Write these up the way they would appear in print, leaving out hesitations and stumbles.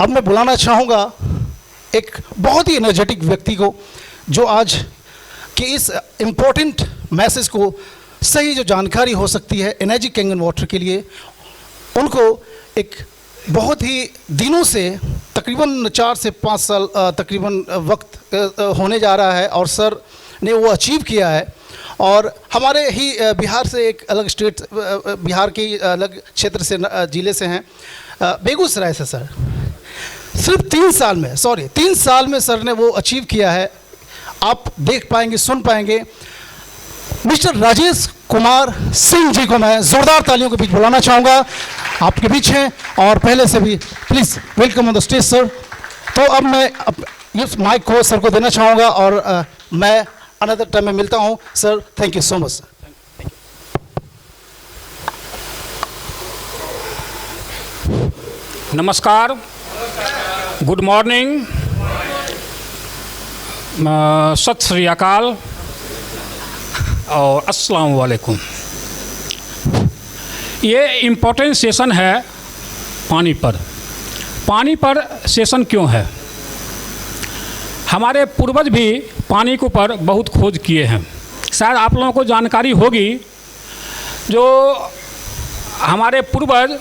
अब मैं बुलाना चाहूँगा एक बहुत ही एनर्जेटिक व्यक्ति को, जो आज के इस इम्पोर्टेंट मैसेज को सही जो जानकारी हो सकती है एनर्जी कैंगन वाटर के लिए, उनको एक बहुत ही दिनों से तकरीबन 4 से 5 साल तकरीबन वक्त होने जा रहा है और सर ने वो अचीव किया है। और हमारे ही बिहार से एक अलग स्टेट, बिहार के अलग क्षेत्र से, ज़िले से हैं, बेगूसराय से सर। सिर्फ 3 साल में सर ने वो अचीव किया है। आप देख पाएंगे, सुन पाएंगे। मिस्टर राजेश कुमार सिंह जी को मैं ज़ोरदार तालियों के बीच बुलाना चाहूँगा, आपके बीच हैं। और पहले से भी please welcome on the stage sir. तो अब मैं इस माइक को सर को देना चाहूँगा और मैं अनदर टाइम में मिलता हूँ sir. Thank you so much sir. नमस्कार, गुड मॉर्निंग, सत श्री अकाल और अस्सलाम वालेकुम। ये इम्पोर्टेंट सेशन है पानी पर। पानी पर सेशन क्यों है? हमारे पूर्वज भी पानी के ऊपर बहुत खोज किए हैं। शायद आप लोगों को जानकारी होगी, जो हमारे पूर्वज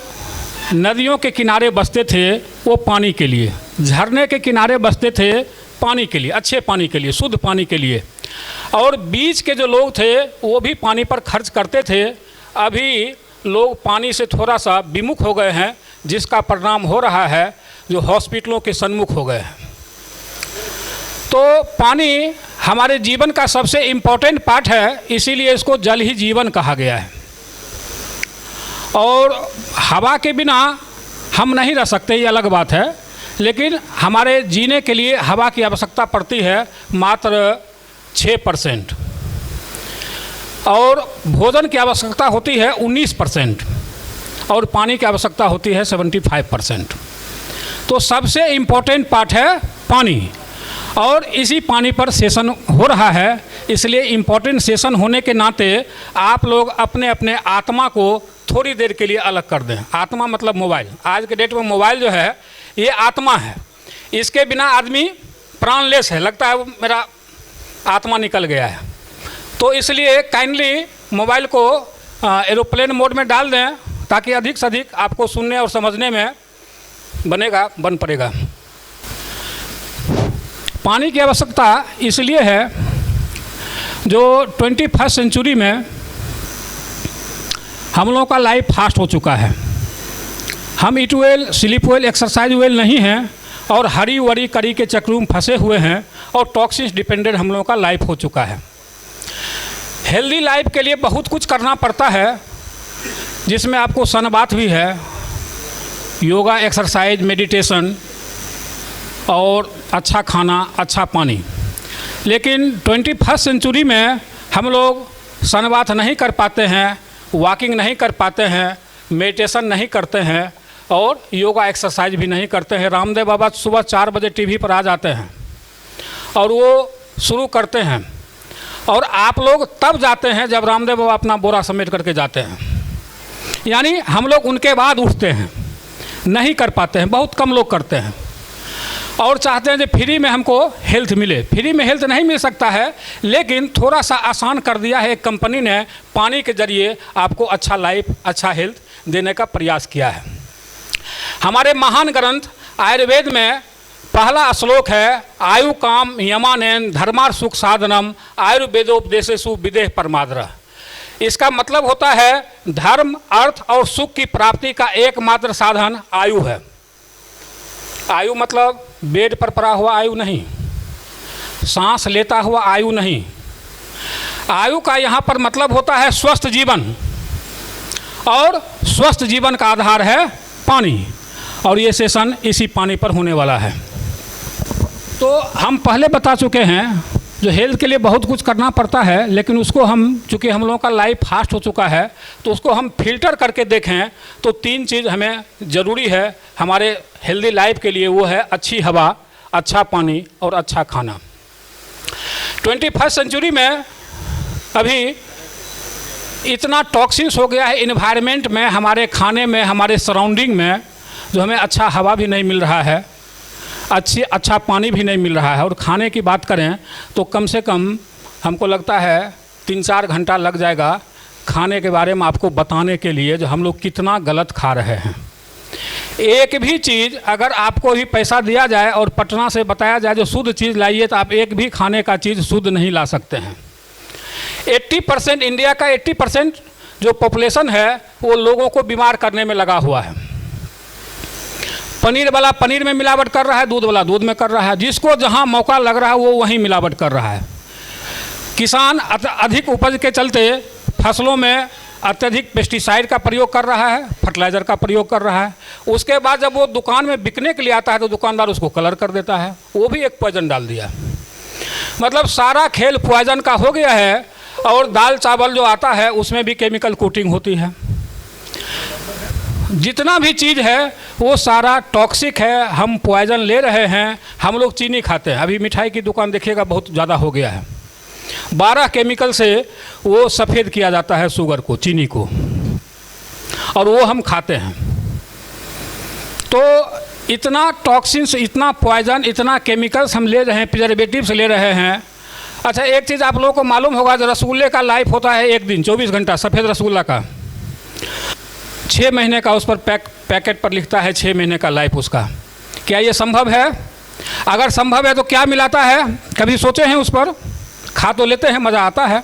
नदियों के किनारे बसते थे वो पानी के लिए, झरने के किनारे बसते थे पानी के लिए, अच्छे पानी के लिए, शुद्ध पानी के लिए। और बीच के जो लोग थे वो भी पानी पर खर्च करते थे। अभी लोग पानी से थोड़ा सा विमुख हो गए हैं, जिसका परिणाम हो रहा है जो हॉस्पिटलों के सन्मुख हो गए हैं। तो पानी हमारे जीवन का सबसे इम्पोर्टेंट पार्ट है, इसीलिए इसको जल ही जीवन कहा गया है। और हवा के बिना हम नहीं रह सकते, ये अलग बात है, लेकिन हमारे जीने के लिए हवा की आवश्यकता पड़ती है मात्र 6%, और भोजन की आवश्यकता होती है 19%, और पानी की आवश्यकता होती है 75%। तो सबसे इम्पोर्टेंट पार्ट है पानी, और इसी पानी पर सेशन हो रहा है। इसलिए इम्पोर्टेंट सेशन होने के नाते आप लोग अपने अपने आत्मा को थोड़ी देर के लिए अलग कर दें। आत्मा मतलब मोबाइल। आज के डेट में मोबाइल जो है ये आत्मा है, इसके बिना आदमी प्राणलेस है, लगता है मेरा आत्मा निकल गया है। तो इसलिए काइंडली मोबाइल को एरोप्लेन मोड में डाल दें, ताकि अधिक से अधिक आपको सुनने और समझने में बन पड़ेगा। पानी की आवश्यकता इसलिए है, जो 21st सेंचुरी में हम लोगों का लाइफ फास्ट हो चुका है। हम ईट well, sleep well, exercise well नहीं हैं, और हरी वरी करी के चक्रों में फंसे हुए हैं, और टॉक्सिन्स डिपेंडेंट हम लोगों का लाइफ हो चुका है। हेल्दी लाइफ के लिए बहुत कुछ करना पड़ता है, जिसमें आपको सनबाथ भी है, योगा, एक्सरसाइज, मेडिटेशन और अच्छा खाना, अच्छा पानी। लेकिन 21st सेंचुरी में हम लोग सनबाथ नहीं कर पाते हैं, वॉकिंग नहीं कर पाते हैं, मेडिटेशन नहीं करते हैं, और योगा एक्सरसाइज भी नहीं करते हैं। रामदेव बाबा सुबह 4 बजे टीवी पर आ जाते हैं और वो शुरू करते हैं, और आप लोग तब जाते हैं जब रामदेव बाबा अपना बोरा समेट करके जाते हैं। यानी हम लोग उनके बाद उठते हैं, नहीं कर पाते हैं, बहुत कम लोग करते हैं, और चाहते हैं कि फ्री में हमको हेल्थ मिले। फ्री में हेल्थ नहीं मिल सकता है, लेकिन थोड़ा सा आसान कर दिया है एक कंपनी ने, पानी के जरिए आपको अच्छा लाइफ, अच्छा हेल्थ देने का प्रयास किया है। हमारे महान ग्रंथ आयुर्वेद में पहला श्लोक है, आयु काम यमानेन धर्मार सुख साधनम आयुर्वेदोपदेशेषु विदेह परमाद्र। इसका मतलब होता है धर्म, अर्थ और सुख की प्राप्ति का एकमात्र साधन आयु है। आयु मतलब बेड पर पड़ा हुआ आयु नहीं, सांस लेता हुआ आयु नहीं। आयु का यहाँ पर मतलब होता है स्वस्थ जीवन, और स्वस्थ जीवन का आधार है पानी, और ये सेशन इसी पानी पर होने वाला है। तो हम पहले बता चुके हैं, जो हेल्थ के लिए बहुत कुछ करना पड़ता है, लेकिन उसको हम, चूँकि हम लोगों का लाइफ फास्ट हो चुका है, तो उसको हम फिल्टर करके देखें तो 3 चीज़ हमें ज़रूरी है हमारे हेल्दी लाइफ के लिए। वो है अच्छी हवा, अच्छा पानी और अच्छा खाना। 21st सेंचुरी में अभी इतना टॉक्सिन्स हो गया है इन्वायरमेंट में, हमारे खाने में, हमारे सराउंडिंग में, जो हमें अच्छा हवा भी नहीं मिल रहा है, अच्छा पानी भी नहीं मिल रहा है, और खाने की बात करें तो कम से कम हमको लगता है 3-4 घंटा लग जाएगा खाने के बारे में आपको बताने के लिए, जो हम लोग कितना गलत खा रहे हैं। एक भी चीज़ अगर आपको ही पैसा दिया जाए और पटना से बताया जाए जो शुद्ध चीज़ लाइए, तो आप एक भी खाने का चीज़ शुद्ध नहीं ला सकते हैं। 80% इंडिया का 80% जो पॉपुलेशन है वो लोगों को बीमार करने में लगा हुआ है। पनीर वाला पनीर में मिलावट कर रहा है, दूध वाला दूध में कर रहा है, जिसको जहां मौका लग रहा है वो वहीं मिलावट कर रहा है। किसान अधिक उपज के चलते फसलों में अत्यधिक पेस्टिसाइड का प्रयोग कर रहा है, फर्टिलाइज़र का प्रयोग कर रहा है। उसके बाद जब वो दुकान में बिकने के लिए आता है तो दुकानदार उसको कलर कर देता है, वो भी एक पॉइजन डाल दिया। मतलब सारा खेल पॉइजन का हो गया है। और दाल चावल जो आता है उसमें भी केमिकल कोटिंग होती है। जितना भी चीज़ है वो सारा टॉक्सिक है, हम पॉइजन ले रहे हैं। हम लोग चीनी खाते हैं, अभी मिठाई की दुकान देखिएगा बहुत ज़्यादा हो गया है। 12 केमिकल से वो सफ़ेद किया जाता है शुगर को, चीनी को, और वो हम खाते हैं। तो इतना टॉक्सिन्स, इतना पॉइजन, इतना केमिकल्स हम ले रहे हैं, प्रिजर्वेटिव्स ले रहे हैं। अच्छा, एक चीज़ आप लोगों को मालूम होगा, जो रसगुल्ले का लाइफ होता है 1 दिन 24 घंटा, सफ़ेद रसगुल्ला का 6 महीने का उस पर पैकेट पर लिखता है 6 महीने का लाइफ उसका। क्या ये संभव है? अगर संभव है तो क्या मिलाता है, कभी सोचे हैं उस पर? खा तो लेते हैं, मज़ा आता है,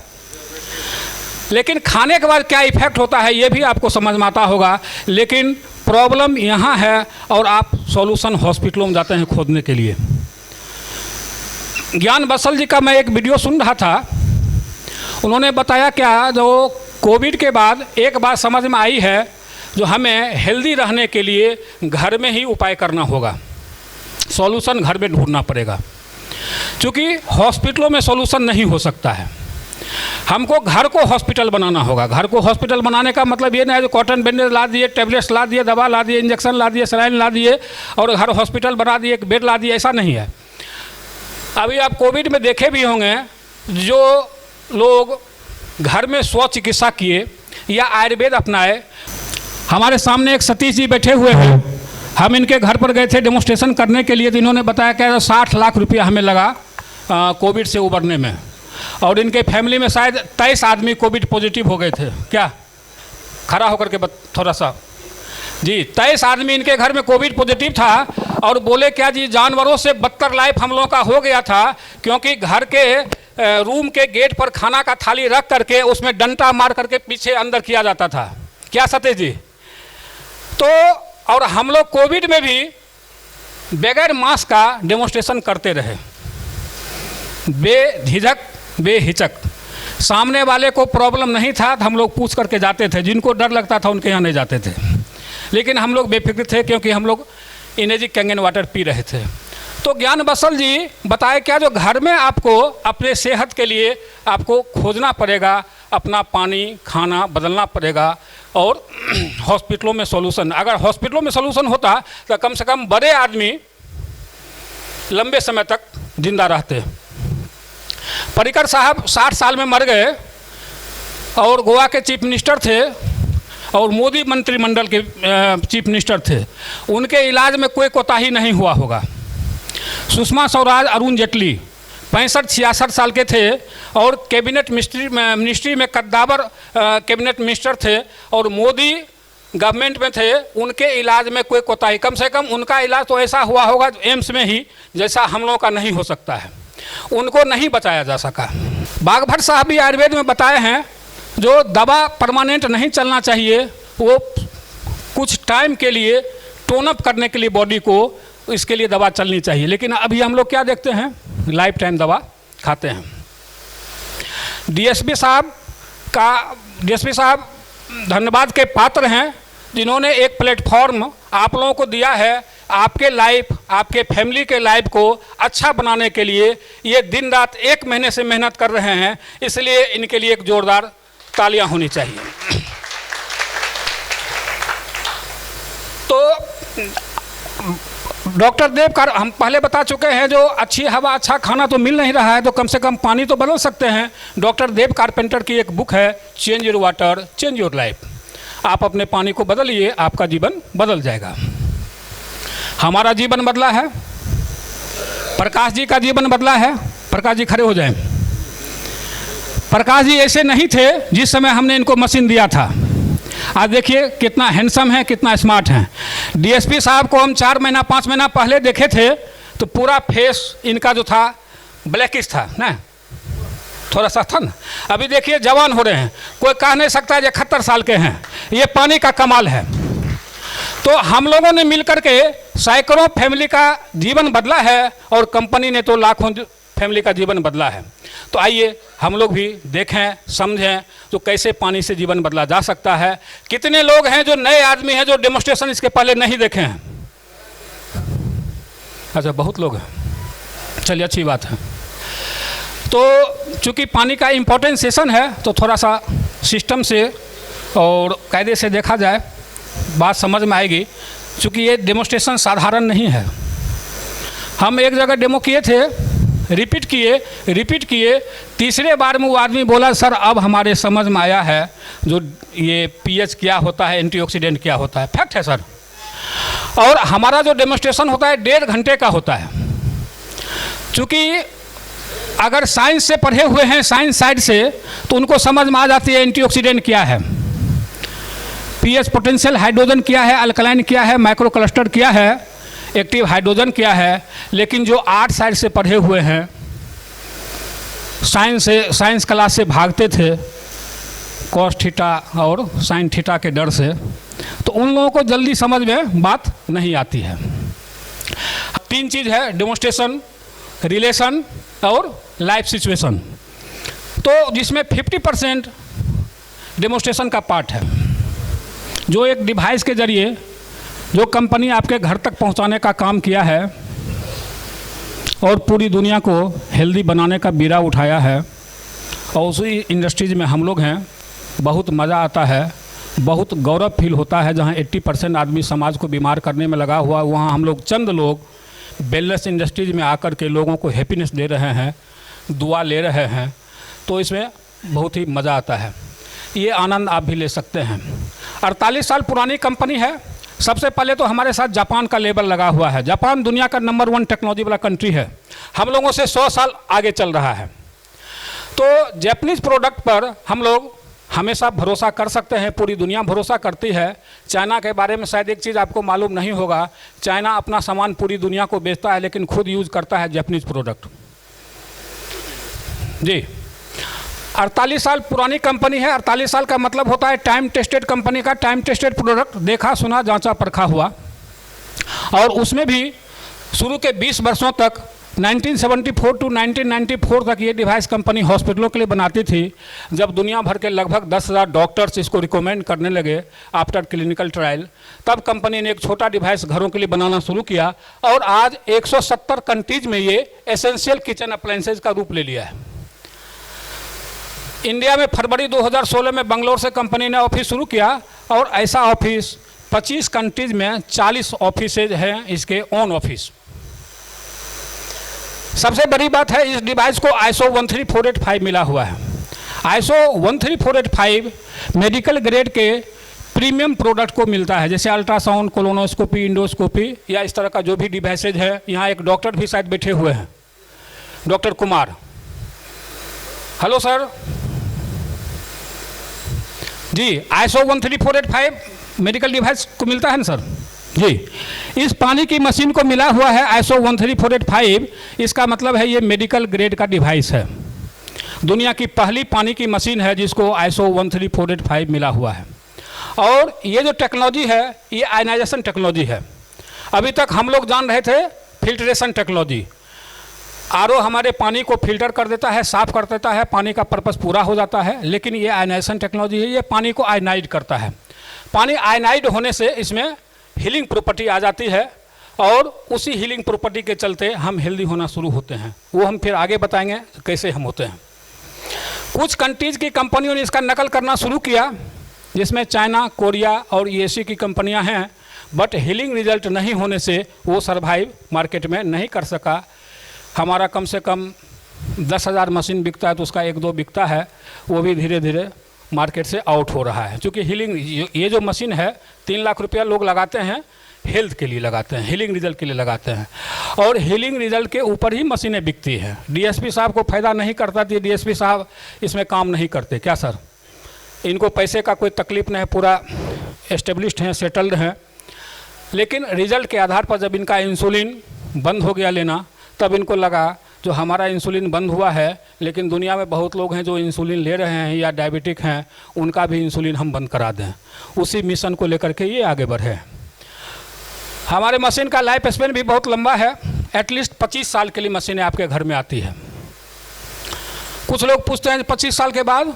लेकिन खाने के बाद क्या इफेक्ट होता है ये भी आपको समझ में आता होगा। लेकिन प्रॉब्लम यहाँ है, और आप सॉल्यूशन हॉस्पिटलों में जाते हैं खोदने के लिए। ज्ञान बसल जी का मैं एक वीडियो सुन रहा था, उन्होंने बताया क्या, जो कोविड के बाद एक बात समझ में आई है, जो हमें हेल्दी रहने के लिए घर में ही उपाय करना होगा, सॉल्यूशन घर में ढूंढना पड़ेगा। क्योंकि हॉस्पिटलों में सॉल्यूशन नहीं हो सकता है, हमको घर को हॉस्पिटल बनाना होगा। घर को हॉस्पिटल बनाने का मतलब ये नहीं है जो कॉटन बैंडेज ला दिए, टेबलेट्स ला दिए, दवा ला दिए, इंजेक्शन ला दिए, सलाइन ला दिए और घर हॉस्पिटल बना दिए, एक बेड ला दिए, ऐसा नहीं है। अभी आप कोविड में देखे भी होंगे, जो लोग घर में स्व चिकित्सा किए या आयुर्वेद अपनाए। हमारे सामने एक सतीश जी बैठे हुए हैं, हम इनके घर पर गए थे डेमोन्स्ट्रेशन करने के लिए, तो इन्होंने बताया कि 60 लाख रुपया हमें लगा कोविड से उबरने में, और इनके फैमिली में शायद 23 आदमी कोविड पॉजिटिव हो गए थे। क्या? खड़ा होकर के थोड़ा सा जी, 23 आदमी इनके घर में कोविड पॉजिटिव था। और बोले क्या जी, जानवरों से बदतर लाइफ हम लोगों का हो गया था, क्योंकि घर के रूम के गेट पर खाना का थाली रख करके उसमें डंडा मार करके पीछे अंदर किया जाता था। क्या सतीश जी? तो और हम लोग कोविड में भी बगैर मास्क का डेमोन्स्ट्रेशन करते रहे, बेझिझक बेहिचक। सामने वाले को प्रॉब्लम नहीं था तो हम लोग पूछ करके जाते थे, जिनको डर लगता था उनके यहाँ नहीं जाते थे, लेकिन हम लोग बेफिक्र थे क्योंकि हम लोग एनर्जी कैंगन वाटर पी रहे थे। तो ज्ञान बसल जी बताए क्या, जो घर में आपको अपने सेहत के लिए आपको खोजना पड़ेगा, अपना पानी खाना बदलना पड़ेगा, और हॉस्पिटलों में सॉल्यूशन, अगर हॉस्पिटलों में सॉल्यूशन होता तो कम से कम बड़े आदमी लंबे समय तक जिंदा रहते। पर्रिकर साहब 60 साल में मर गए और गोवा के चीफ मिनिस्टर थे और मोदी मंत्रिमंडल के चीफ मिनिस्टर थे, उनके इलाज में कोई कोताही नहीं हुआ होगा। सुषमा स्वराज, अरुण जेटली 65-66 साल के थे और कैबिनेट मिनिस्ट्री में कद्दावर कैबिनेट मिनिस्टर थे और मोदी गवर्नमेंट में थे, उनके इलाज में कोई कोताही, कम से कम उनका इलाज तो ऐसा हुआ होगा एम्स में ही, जैसा हम लोगों का नहीं हो सकता है, उनको नहीं बचाया जा सका। बागभट्ट साहब भी आयुर्वेद में बताए हैं, जो दवा परमानेंट नहीं चलना चाहिए, वो कुछ टाइम के लिए टोन अप करने के लिए बॉडी को, इसके लिए दवा चलनी चाहिए। लेकिन अभी हम लोग क्या देखते हैं, लाइफ टाइम दवा खाते हैं। डीएसपी साहब धन्यवाद के पात्र हैं, जिन्होंने एक प्लेटफॉर्म आप लोगों को दिया है, आपके लाइफ, आपके फैमिली के लाइफ को अच्छा बनाने के लिए ये दिन रात 1 महीने से मेहनत कर रहे हैं, इसलिए इनके लिए एक जोरदार तालियां होनी चाहिए। तो डॉक्टर देव हम पहले बता चुके हैं, जो अच्छी हवा अच्छा खाना तो मिल नहीं रहा है, तो कम से कम पानी तो बदल सकते हैं। डॉक्टर देव कारपेंटर की एक बुक है, change your water change your life. आप अपने पानी को बदलिए, आपका जीवन बदल जाएगा। हमारा जीवन बदला है, प्रकाश जी का जीवन बदला है। प्रकाश जी खड़े हो जाएं। प्रकाश जी ऐसे नहीं थे जिस समय हमने इनको मशीन दिया था। आज देखिए कितना हैंडसम है, कितना स्मार्ट है। डीएसपी साहब को हम 4 महीना 5 महीना पहले देखे थे तो पूरा फेस इनका जो था ब्लैकिश था ना, थोड़ा सा था ना। अभी देखिए जवान हो रहे हैं, कोई कह नहीं सकता 71 साल के हैं। ये पानी का कमाल है। तो हम लोगों ने मिलकर के सैकड़ों फैमिली का जीवन बदला है और कंपनी ने तो लाखों फैमिली का जीवन बदला है। तो आइए हम लोग भी देखें, समझें तो कैसे पानी से जीवन बदला जा सकता है। कितने लोग हैं जो नए आदमी हैं जो डेमोस्ट्रेशन इसके पहले नहीं देखे हैं? अच्छा, बहुत लोग हैं। चलिए, अच्छी बात है। तो चूँकि पानी का इम्पोर्टेंट सेशन है तो थोड़ा सा सिस्टम से और कायदे से देखा जाए, बात समझ में आएगी। चूँकि ये डेमोस्ट्रेशन साधारण नहीं है। हम एक जगह डेमो किए थे, रिपीट किए, तीसरे बार में वो आदमी बोला सर अब हमारे समझ में आया है जो ये पीएच क्या होता है, एंटीऑक्सीडेंट क्या होता है। फैक्ट है सर। और हमारा जो डेमोस्ट्रेशन होता है 1.5 घंटे का होता है। चूँकि अगर साइंस से पढ़े हुए हैं, साइंस साइड से, तो उनको समझ में आ जाती है एंटीऑक्सीडेंट क्या है, पीएच पोटेंशियल हाइड्रोजन क्या है, अल्कलाइन क्या है, माइक्रो क्लस्टर क्या है, एक्टिव हाइड्रोजन क्या है। लेकिन जो आर्ट साइड से पढ़े हुए हैं, साइंस क्लास से भागते थे कॉस थीटा और साइन थीटा के डर से, तो उन लोगों को जल्दी समझ में बात नहीं आती है। 3 चीज़ है, डेमोस्ट्रेशन, रिलेशन और लाइफ सिचुएशन। तो जिसमें 50% डेमोस्ट्रेशन का पार्ट है, जो एक डिवाइस के जरिए जो कंपनी आपके घर तक पहुंचाने का काम किया है और पूरी दुनिया को हेल्दी बनाने का बीड़ा उठाया है। और उसी इंडस्ट्रीज में हम लोग हैं। बहुत मज़ा आता है, बहुत गौरव फील होता है। जहां 80% आदमी समाज को बीमार करने में लगा हुआ, वहां हम लोग चंद लोग वेलनेस इंडस्ट्रीज में आकर के लोगों को हैप्पीनेस दे रहे हैं, दुआ ले रहे हैं। तो इसमें बहुत ही मज़ा आता है। ये आनंद आप भी ले सकते हैं। 48 साल पुरानी कंपनी है। सबसे पहले तो हमारे साथ जापान का लेबल लगा हुआ है। जापान दुनिया का नंबर 1 टेक्नोलॉजी वाला कंट्री है, हम लोगों से 100 साल आगे चल रहा है। तो जापानीज प्रोडक्ट पर हम लोग हमेशा भरोसा कर सकते हैं, पूरी दुनिया भरोसा करती है। चाइना के बारे में शायद एक चीज़ आपको मालूम नहीं होगा, चाइना अपना सामान पूरी दुनिया को बेचता है लेकिन खुद यूज़ करता है जापानीज प्रोडक्ट। जी, 48 साल पुरानी कंपनी है। 48 साल का मतलब होता है टाइम टेस्टेड कंपनी का, टाइम टेस्टेड प्रोडक्ट, देखा सुना जांचा परखा हुआ। और उसमें भी शुरू के 20 वर्षों तक 1974 टू 1994 तक ये डिवाइस कंपनी हॉस्पिटलों के लिए बनाती थी। जब दुनिया भर के लगभग 10,000 डॉक्टर्स इसको रिकमेंड करने लगे आफ्टर क्लिनिकल ट्रायल, तब कंपनी ने एक छोटा डिवाइस घरों के लिए बनाना शुरू किया। और आज 170 कंट्रीज में ये एसेंशियल किचन अप्लायंसेज का रूप ले लिया है। इंडिया में फरवरी 2016 में बंगलोर से कंपनी ने ऑफिस शुरू किया और ऐसा ऑफिस 25 कंट्रीज में 40 ऑफिसेज हैं, इसके ओन ऑफिस। सबसे बड़ी बात है इस डिवाइस को ISO 13485 मिला हुआ है। ISO 13485 मेडिकल ग्रेड के प्रीमियम प्रोडक्ट को मिलता है, जैसे अल्ट्रासाउंड, कोलोनोस्कोपी, इंडोस्कोपी या इस तरह का जो भी डिवाइसेज है। यहाँ एक डॉक्टर भी शायद बैठे हुए हैं, डॉक्टर कुमार। हेलो सर जी, ISO 13485 मेडिकल डिवाइस को मिलता है ना सर जी। इस पानी की मशीन को मिला हुआ है ISO 13485। इसका मतलब है ये मेडिकल ग्रेड का डिवाइस है। दुनिया की पहली पानी की मशीन है जिसको ISO 13485 मिला हुआ है। और ये जो टेक्नोलॉजी है ये आयनाइजेशन टेक्नोलॉजी है। अभी तक हम लोग जान रहे थे फिल्ट्रेशन टेक्नोलॉजी, RO हमारे पानी को फिल्टर कर देता है, साफ कर देता है, पानी का पर्पस पूरा हो जाता है। लेकिन ये आयनाइजेशन टेक्नोलॉजी है, ये पानी को आयनाइड करता है। पानी आयनाइड होने से इसमें हीलिंग प्रॉपर्टी आ जाती है और उसी हीलिंग प्रॉपर्टी के चलते हम हेल्दी होना शुरू होते हैं। वो हम फिर आगे बताएंगे कैसे हम होते हैं। कुछ कंट्रीज की कंपनियों ने इसका नकल करना शुरू किया, जिसमें चाइना, कोरिया और EAC की कंपनियां हैं। बट हीलिंग रिजल्ट नहीं होने से वो सर्वाइव मार्केट में नहीं कर सका। हमारा कम से कम 10,000 मशीन बिकता है तो उसका 1-2 बिकता है, वो भी धीरे धीरे मार्केट से आउट हो रहा है। क्योंकि हीलिंग, ये जो मशीन है 3 लाख रुपया लोग लगाते हैं हेल्थ के लिए लगाते हैं, हीलिंग रिजल्ट के लिए लगाते हैं, और हीलिंग रिजल्ट के ऊपर ही मशीनें बिकती हैं। डीएसपी साहब को फ़ायदा नहीं करता थी, डीएसपी साहब इसमें काम नहीं करते क्या सर? इनको पैसे का कोई तकलीफ नहीं है, पूरा एस्टेब्लिश्ड हैं, सेटल्ड हैं। लेकिन रिजल्ट के आधार पर जब इनका इंसुलिन बंद हो गया लेना, तब इनको लगा जो हमारा इंसुलिन बंद हुआ है, लेकिन दुनिया में बहुत लोग हैं जो इंसुलिन ले रहे हैं या डायबिटिक हैं, उनका भी इंसुलिन हम बंद करा दें। उसी मिशन को लेकर के ये आगे बढ़े। हमारे मशीन का लाइफ स्पेन भी बहुत लंबा है, एटलीस्ट 25 साल के लिए मशीनें आपके घर में आती है। कुछ लोग पूछते हैं 25 साल के बाद,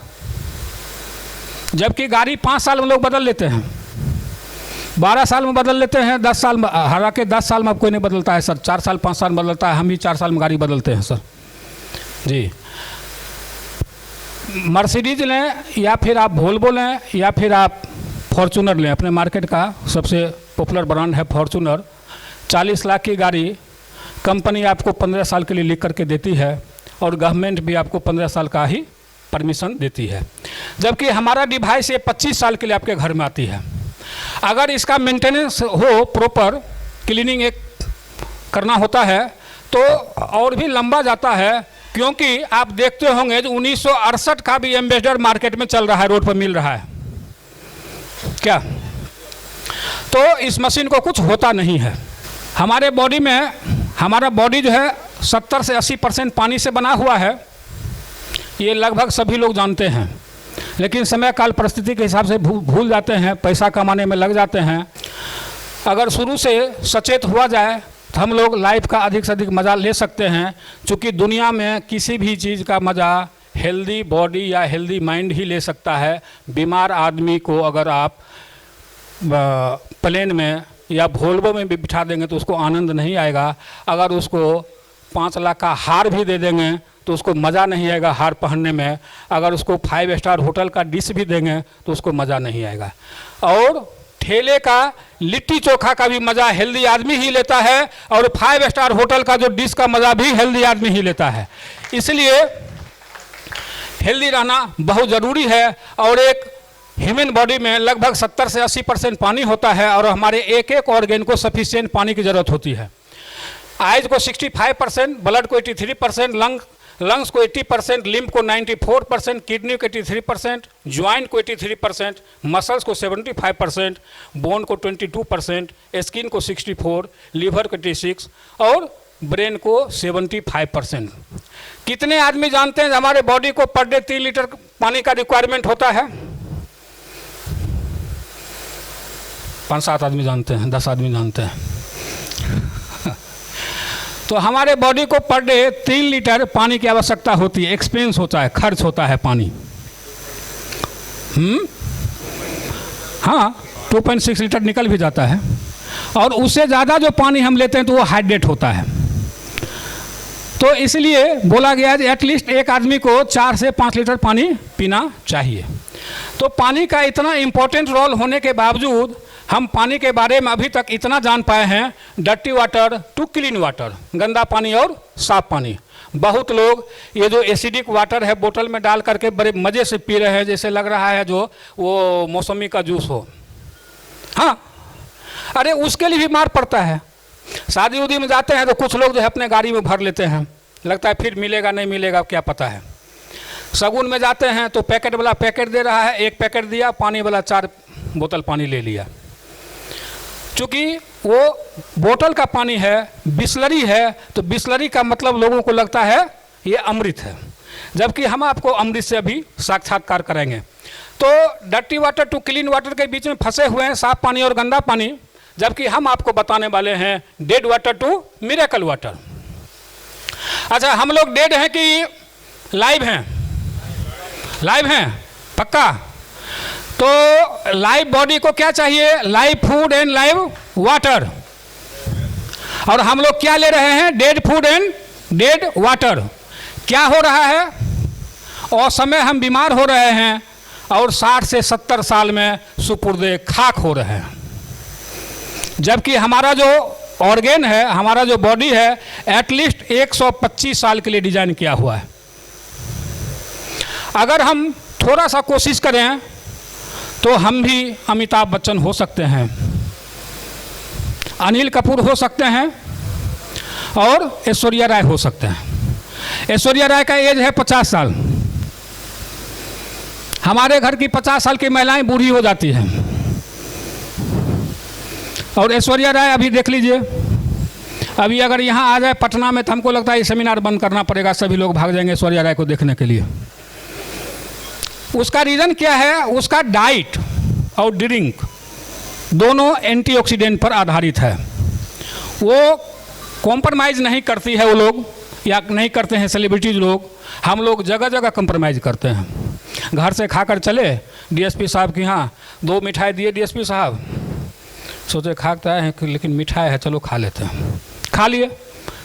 जबकि गाड़ी 5 साल में लोग बदल लेते हैं, 12 साल में बदल लेते हैं, 10 साल में, हालांकि 10 साल में अब कोई नहीं बदलता है सर, 4 साल 5 साल में बदलता है, हम भी 4 साल में गाड़ी बदलते हैं सर जी। मर्सिडीज लें या फिर आप वोल्वो लें या फिर आप फॉर्चूनर लें, अपने मार्केट का सबसे पॉपुलर ब्रांड है फॉर्चूनर। 40 लाख की गाड़ी कंपनी आपको 15 साल के लिए लिख करके देती है, और गवर्नमेंट भी आपको 15 साल का ही परमिशन देती है, जबकि हमारा डिवाइस ये 25 साल के लिए आपके घर में आती है। अगर इसका मेंटेनेंस हो, प्रॉपर क्लीनिंग एक करना होता है, तो और भी लंबा जाता है, क्योंकि आप देखते होंगे जो 1968 का भी एम्बेसडर मार्केट में चल रहा है, रोड पर मिल रहा है क्या? तो इस मशीन को कुछ होता नहीं है। हमारे बॉडी में, हमारा बॉडी जो है 70 से 80% पानी से बना हुआ है, ये लगभग सभी लोग जानते हैं, लेकिन समय काल परिस्थिति के हिसाब से भूल जाते हैं, पैसा कमाने में लग जाते हैं। अगर शुरू से सचेत हुआ जाए तो हम लोग लाइफ का अधिक से अधिक मज़ा ले सकते हैं, क्योंकि दुनिया में किसी भी चीज़ का मज़ा हेल्दी बॉडी या हेल्दी माइंड ही ले सकता है। बीमार आदमी को अगर आप प्लेन में या वोल्वो में भी बिठा देंगे तो उसको आनंद नहीं आएगा। अगर उसको 5 लाख का हार भी दे देंगे तो उसको मज़ा नहीं आएगा हार पहनने में। अगर उसको 5 स्टार होटल का डिश भी देंगे तो उसको मज़ा नहीं आएगा। और ठेले का लिट्टी चोखा का भी मज़ा हेल्दी आदमी ही लेता है, और 5 स्टार होटल का जो डिश का मज़ा भी हेल्दी आदमी ही लेता है। इसलिए हेल्दी रहना बहुत ज़रूरी है। और एक ह्यूमन बॉडी में लगभग 70 से 80% पानी होता है, और हमारे एक एक ऑर्गेन को सफिशिएंट पानी की ज़रूरत होती है। आइज को 65%, ब्लड को 83%, लंग्स को 80%, लिम्ब को 94%, किडनी को 83%, ज्वाइंट को 83%, मसल्स को 75%, बोन को 22%, स्किन को 64%, लीवर को 86% और ब्रेन को 75%। कितने आदमी जानते हैं हमारे बॉडी को पर डे 3 लीटर पानी का रिक्वायरमेंट होता है? 5-7 आदमी जानते हैं, 10 आदमी जानते हैं। तो हमारे बॉडी को पर डे 3 लीटर पानी की आवश्यकता होती है, एक्सपेंस होता है, खर्च होता है पानी। हाँ, 2.6 लीटर निकल भी जाता है, और उससे ज़्यादा जो पानी हम लेते हैं तो वो हाइड्रेट होता है। तो इसलिए बोला गया है एटलीस्ट एक आदमी को 4 से 5 लीटर पानी पीना चाहिए। तो पानी का इतना इम्पोर्टेंट रोल होने के बावजूद हम पानी के बारे में अभी तक इतना जान पाए हैं, dirty water to clean water, गंदा पानी और साफ पानी। बहुत लोग ये जो एसिडिक वाटर है बोतल में डाल करके बड़े मज़े से पी रहे हैं, जैसे लग रहा है जो वो मौसमी का जूस हो। हाँ, अरे उसके लिए भी मार पड़ता है। शादी उदी में जाते हैं तो कुछ लोग जो है अपने गाड़ी में भर लेते हैं, लगता है फिर मिलेगा नहीं मिलेगा क्या पता है। शगुन में जाते हैं तो पैकेट वाला पैकेट दे रहा है, 1 पैकेट दिया, पानी वाला 4 बोतल पानी ले लिया। चूँकि वो बोतल का पानी है, बिस्लरी है, तो बिस्लरी का मतलब लोगों को लगता है ये अमृत है, जबकि हम आपको अमृत से अभी साक्षात्कार करेंगे। तो dirty water to clean water के बीच में फंसे हुए हैं साफ पानी और गंदा पानी, जबकि हम आपको बताने वाले हैं dead water to miracle water. अच्छा, हम लोग डेड हैं कि लाइव हैं? लाइव हैं पक्का? तो लाइव बॉडी को क्या चाहिए? Live food and live water. और हम लोग क्या ले रहे हैं? Dead food and dead water. क्या हो रहा है? और समय हम बीमार हो रहे हैं, और 60 से 70 साल में सुपुर्दे खाक हो रहे हैं, जबकि हमारा जो ऑर्गेन है, हमारा जो बॉडी है, एटलीस्ट 125 साल के लिए डिजाइन किया हुआ है। अगर हम थोड़ा सा कोशिश करें तो हम भी अमिताभ बच्चन हो सकते हैं। अनिल कपूर हो सकते हैं और ऐश्वर्या राय हो सकते हैं। ऐश्वर्या राय का एज है 50 साल। हमारे घर की 50 साल की महिलाएं बूढ़ी हो जाती हैं, और ऐश्वर्या राय अभी देख लीजिए, अभी अगर यहाँ आ जाए पटना में तो हमको लगता है ये सेमिनार बंद करना पड़ेगा, सभी लोग भाग जाएंगे ऐश्वर्या राय को देखने के लिए। उसका रीज़न क्या है? उसका डाइट और ड्रिंक दोनों एंटीऑक्सीडेंट पर आधारित है। वो कॉम्प्रोमाइज़ नहीं करती है वो लोग, या नहीं करते हैं सेलिब्रिटीज लोग। हम लोग जगह जगह कॉम्प्रोमाइज़ करते हैं। घर से खाकर चले डीएसपी साहब के यहाँ, 2 मिठाई दिए डीएसपी साहब, सोचे खाते हैं लेकिन मिठाई है चलो खा लेते हैं, खा लिए।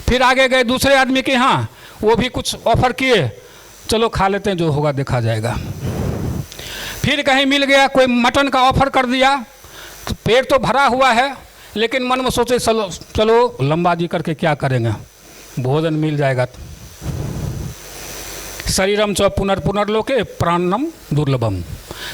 फिर आगे गए दूसरे आदमी के यहाँ, वो भी कुछ ऑफर किए, चलो खा लेते हैं जो होगा देखा जाएगा। फिर कहीं मिल गया कोई मटन का ऑफर कर दिया, तो पेट तो भरा हुआ है लेकिन मन में सोचे चलो चलो लंबाजी करके क्या करेंगे, भोजन मिल जाएगा। शरीरम च पुनर्पुनर्लोके प्राणम दुर्लभम।